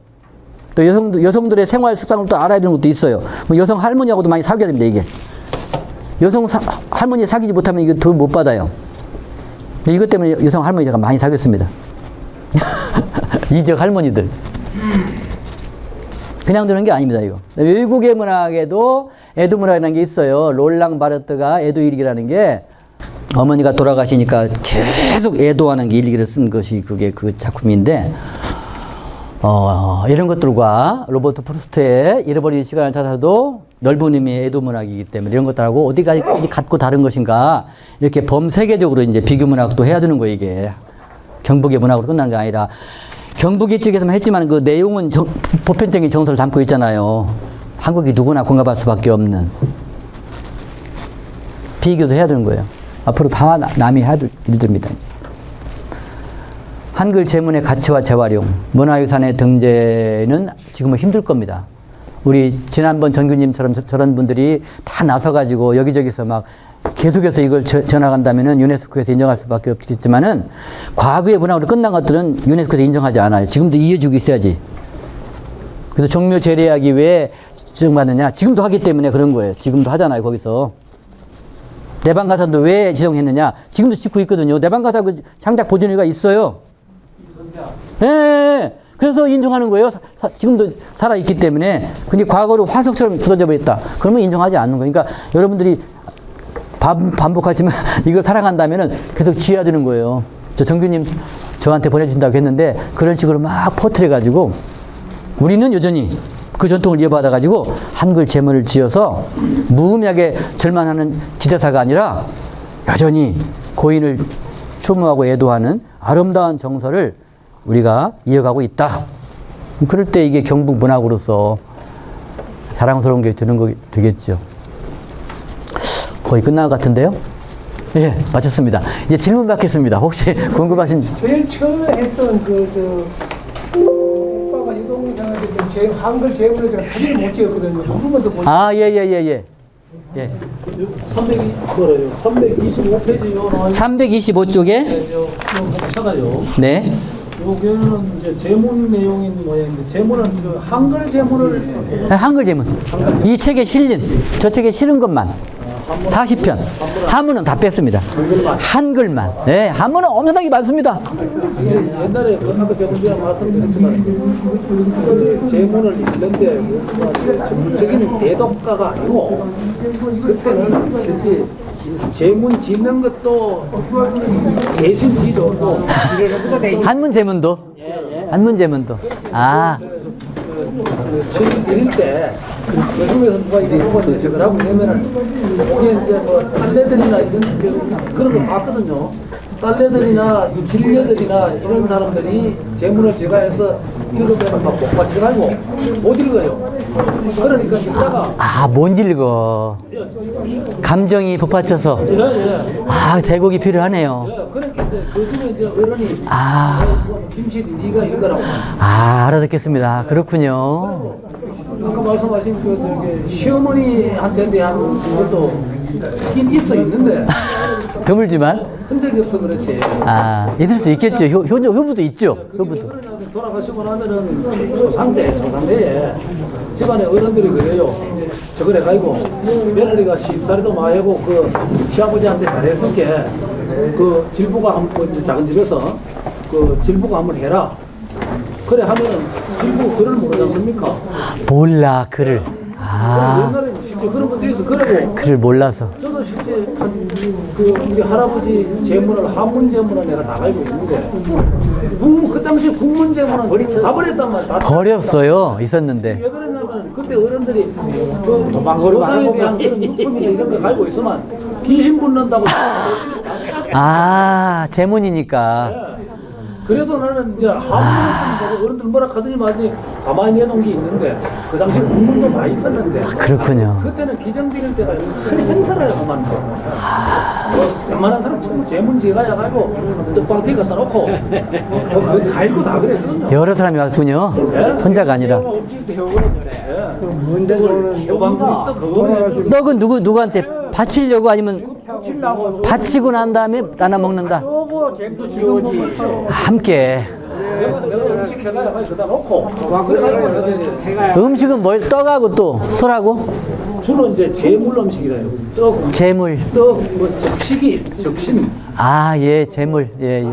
Speaker 2: 또 여성들의 생활 습관을 또 알아야 되는 것도 있어요. 뭐 여성 할머니하고도 많이 사귀어야 됩니다, 이게. 여성 할머니 사귀지 못하면 이거 돈 못 받아요. 이것 때문에 여성 할머니 제가 많이 사귀었습니다. 이 지역 할머니들. 그냥 두는 게 아닙니다, 이거. 외국의 문학에도 애도 문학이라는 게 있어요. 롤랑 바르트가 애도 일기라는 게 어머니가 돌아가시니까 계속 애도하는 게 일기를 쓴 것이 그게 그 작품인데, 이런 것들과 로버트 프루스트의 잃어버린 시간을 찾아도 넓은 의미의 애도 문학이기 때문에 이런 것들하고 어디까지 같고 다른 것인가 이렇게 범세계적으로 이제 비교 문학도 해야 되는 거예요, 이게. 경북의 문학으로 끝나는 게 아니라 경북이 측에서만 했지만 그 내용은 보편적인 정서를 담고 있잖아요. 한국이 누구나 공감할 수밖에 없는 비교도 해야 되는 거예요. 앞으로 다 남이 해야 될 일들입니다. 이제. 한글 제문의 가치와 재활용, 문화유산의 등재는 지금은 힘들 겁니다. 우리 지난번 전교님처럼 저런 분들이 다 나서가지고 여기저기서 막 계속해서 이걸 전화간다면은 유네스코에서 인정할 수밖에 없겠지만은 과거의 문학으로 끝난 것들은 유네스코에서 인정하지 않아요. 지금도 이어주고 있어야지. 그래서 종묘 제례하기 왜 지정받느냐? 지금도 하기 때문에 그런 거예요. 지금도 하잖아요, 거기서. 내방가사도 왜 지정했느냐? 지금도 짓고 있거든요. 내방가사 그 장작 보존회가 있어요. 예, 예. 그래서 인정하는 거예요. 지금도 살아있기 때문에. 근데 과거로 화석처럼 굳어져 버렸다. 그러면 인정하지 않는 거예요. 그러니까 여러분들이 반복하지만 이걸 사랑한다면은 계속 지어야 되는 거예요. 저 정규님 저한테 보내주신다고 했는데 그런 식으로 막 퍼뜨려가지고 우리는 여전히 그 전통을 이어받아가지고 한글 제문을 지어서 무의미하게 절만하는 지대사가 아니라 여전히 고인을 추모하고 애도하는 아름다운 정서를 우리가 이어가고 있다. 그럴 때 이게 경북 문학으로서 자랑스러운 게 되겠죠. 거의 끝난 것 같은데요? 예, 마쳤습니다. 이제 질문 받겠습니다. 혹시 궁금하신.
Speaker 6: 제일 처음에 했던 오빠가 유동상한테 한글 제문을 제가 사진을 못 찍었거든요. 한 번만 더 보세요.
Speaker 2: 아, 예.
Speaker 6: 325페이지요.
Speaker 2: 325쪽에.
Speaker 6: 찾아요.
Speaker 2: 네.
Speaker 6: 여기는 이제 제문 내용인 모양인데 제문은 그 한글 제문을
Speaker 2: 한글 제문. 이 책에 실린, 저 책에 실은 것만. 40편. 한문은 다 뺐습니다. 한글만. 네, 한문은 엄청나게 많습니다.
Speaker 6: 옛날에 그 아까 제가 말씀드렸지만 그 제문을 읽는데 전문적인 대독가가 아니고 그때는 실제 제문 짓는 것도 대신 지도고
Speaker 2: 한문 제문도. 한문 제문도. 아.
Speaker 6: 책 드릴 때 외국에서 누가 이러고 이제 저걸 하고 이러면은 이게 이제 뭐 딸내들이나 이런 그런 거 봤거든요. 딸내들이나 진녀들이나 이런 사람들이 제문을 제가 해서 읽으면 막 복받쳐가지고 못 읽어요. 그러니까 읽다가
Speaker 2: 못 읽어. 감정이 복받쳐서.
Speaker 6: 예.
Speaker 2: 아, 대곡이 필요하네요.
Speaker 6: 그러니까 이제 그 중에 이제 어른이 김실이 네가 읽으라고.
Speaker 2: 알아듣겠습니다. 그렇군요.
Speaker 6: 아까 말씀하신 그 저기 시어머니한테 대한 것도 있긴 있는데
Speaker 2: 드물지만.
Speaker 6: 흔적이 없어 그렇지.
Speaker 2: 있을 수 있겠죠. 효부도 있죠. 효부도.
Speaker 6: 돌아가시고 나면은 초상대에 집안에 어른들이 그래요. 이제 저걸 해가지고 며느리가 시집살이도 많이 하고 그 시아버지한테 잘했을 게 그 질부가 한번 이제 작은 집에서 그 질부가 한번 해라. 그래 하면은 질부 글을 모르지 않습니까?
Speaker 2: 몰라, 글을.
Speaker 6: 옛날에 실제 그런 것도 있어. 그러고
Speaker 2: 글을 몰라서.
Speaker 6: 저도 실제 그 우리 할아버지 제문을 한문 제문을 내가 다 알고 있는데 그 당시에 국문 제문은 다 버렸단 말이야.
Speaker 2: 버렸어요. 있었는데.
Speaker 6: 왜 그랬냐면 그때 어른들이 그 조상에 대한 그런 유품이나 이런 거 가지고 있으면 귀신 붙는다고.
Speaker 2: 제문이니까.
Speaker 6: 그래도 나는 이제 한문은 좀 어른들 뭐라 하더니 말더니 가만히 내놓은 게 있는데 그 당시 국문도 많이 있었는데
Speaker 2: 그렇군요.
Speaker 6: 그때는 기정드릴 때가 큰 행사를 하만 거. 웬만한 사람 전부 제문 지어가야 가지고 떡방태기 갖다 놓고 다 알고 다 그랬거든요.
Speaker 2: 여러 사람이 왔군요. 혼자가 아니라.
Speaker 6: 요방도 그거는
Speaker 2: 떡은 누구한테 바치려고 아니면 바치고 난 다음에 나눠 먹는다. 함께.
Speaker 6: 내가 음식 해가야 갖다 놓고 그래가지고
Speaker 2: 음식은 뭘 떡하고 또 술하고
Speaker 6: 주로 이제 제물 음식이래요. 떡,
Speaker 2: 재물.
Speaker 6: 뭐 적식이 적신.
Speaker 2: 예, 재물. 예.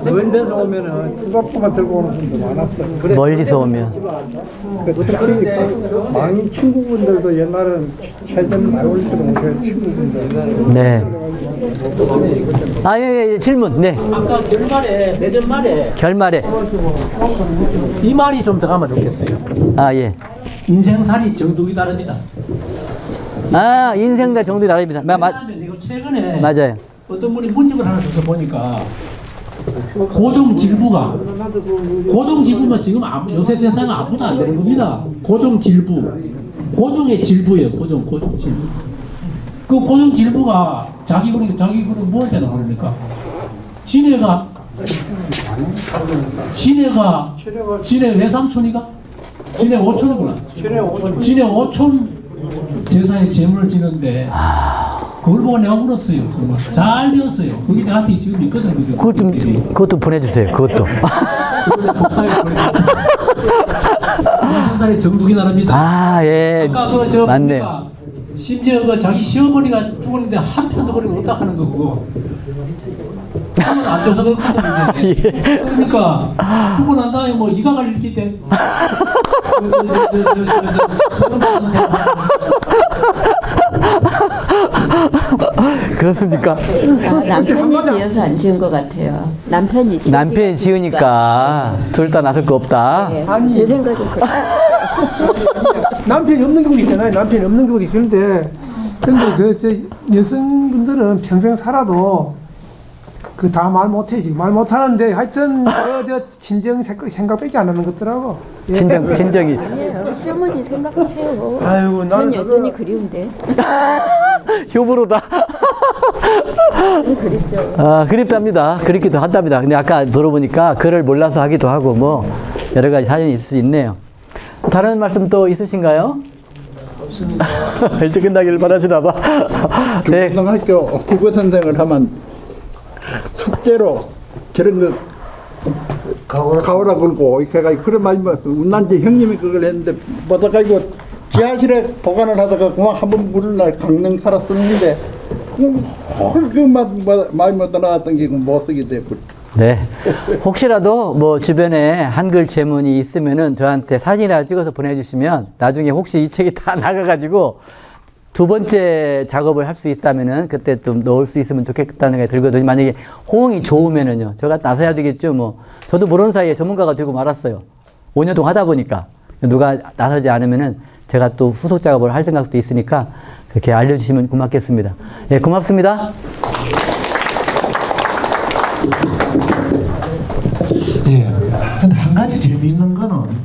Speaker 6: 먼 데서 오면은 추가포만 들고 오는 분도 많았어요. 그래.
Speaker 2: 멀리서 오면.
Speaker 6: 특히 그 망인 친구분들도 옛날은 최전 많이 올리던 오셔요, 친구분들.
Speaker 2: 네. 아, 예, 질문. 네.
Speaker 3: 아까 결말에 매점 말에
Speaker 2: 결말에.
Speaker 3: 이 말이 좀 들어가면 좋겠어요.
Speaker 2: 아, 예.
Speaker 3: 인생살이 정독이 다릅니다.
Speaker 2: 아, 인생다 정도 다릅니다.
Speaker 3: 왜냐하면 이거 최근에
Speaker 2: 맞아요.
Speaker 3: 어떤 분이 문집을 하나 줘서 보니까 고정질부가 고정질부면 지금 요새 세상에 아무도 안 되는 겁니다. 고정질부 고정의 질부예요. 고정질부. 그 고정질부가 자기 그룹 뭘 되나 모릅니까? 지네 외삼촌이가? 지네 오촌이구나. 지네 오촌 제사에 재물을 지는데 그걸 보고 내가 울었어요. 정말 잘 지었어요. 그게 나한테 지금 있거든.
Speaker 2: 그것도 보내주세요. 그것도.
Speaker 3: 인생살이 정독이 나랍니다.
Speaker 2: 아, 예.
Speaker 3: 아까 그저
Speaker 2: 맞네요.
Speaker 3: 심지어 그 자기 시어머니가 죽었는데 한 편도 그걸 못 닦는 거고 죽은 안 돼서 그렇거든요.
Speaker 2: 예.
Speaker 3: 그러니까 죽고 난 다음에 뭐 이가 갈릴지 때
Speaker 2: 그렇습니까?
Speaker 7: 아, 남편이 지어서 안 지은 것 같아요.
Speaker 2: 남편이 지으니까 둘 다 나설 거 없다.
Speaker 7: 네, 제 생각은 그래요.
Speaker 6: 남편이 없는 경우도 있잖아요. 남편이 없는 경우도 있는데, 근데 저 여성분들은 평생 살아도 그 다 말 못해 지금 말 못하는데 하여튼 저 친정 생각밖에 안 하는 것더라고. 예.
Speaker 2: 친정이.
Speaker 7: 아니에요. 시어머니 생각해요.
Speaker 6: 아이고,
Speaker 7: 전
Speaker 6: 나는
Speaker 7: 여전히 그리운데.
Speaker 2: 효부로다.
Speaker 7: 그립죠.
Speaker 2: 아, 그립답니다. 그립기도 한답니다. 근데 아까 들어보니까 글을 몰라서 하기도 하고 뭐 여러 가지 사연이 있을 수 있네요. 다른 말씀 또 있으신가요? 없습니다. 일찍 끝나기를 바라시나 봐. 네.
Speaker 5: 중고등학교 국어 선생을 하면 숙제로 저런 거 가오라 걸고 이렇게 그런 말이 뭐 운난지 형님이 그걸 했는데 보다가 이거 지하실에 보관을 하다가 그만 한번 물을 나 강릉 살았었는데 그 많이 못 나왔던 게 못 쓰게 되고.
Speaker 2: 네. 혹시라도 뭐 주변에 한글 제문이 있으면은 저한테 사진이나 찍어서 보내주시면 나중에 혹시 이 책이 다 나가가지고 두 번째 작업을 할 수 있다면은 그때 좀 넣을 수 있으면 좋겠다는 생각이 들거든요. 만약에 호응이 좋으면은요. 제가 나서야 되겠죠. 뭐 저도 모르는 사이에 전문가가 되고 말았어요. 5년 동안 하다 보니까 누가 나서지 않으면은 제가 또 후속 작업을 할 생각도 있으니까 그렇게 알려주시면 고맙겠습니다. 예, 고맙습니다.
Speaker 1: 예. 근데 한 가지 재미있는 거는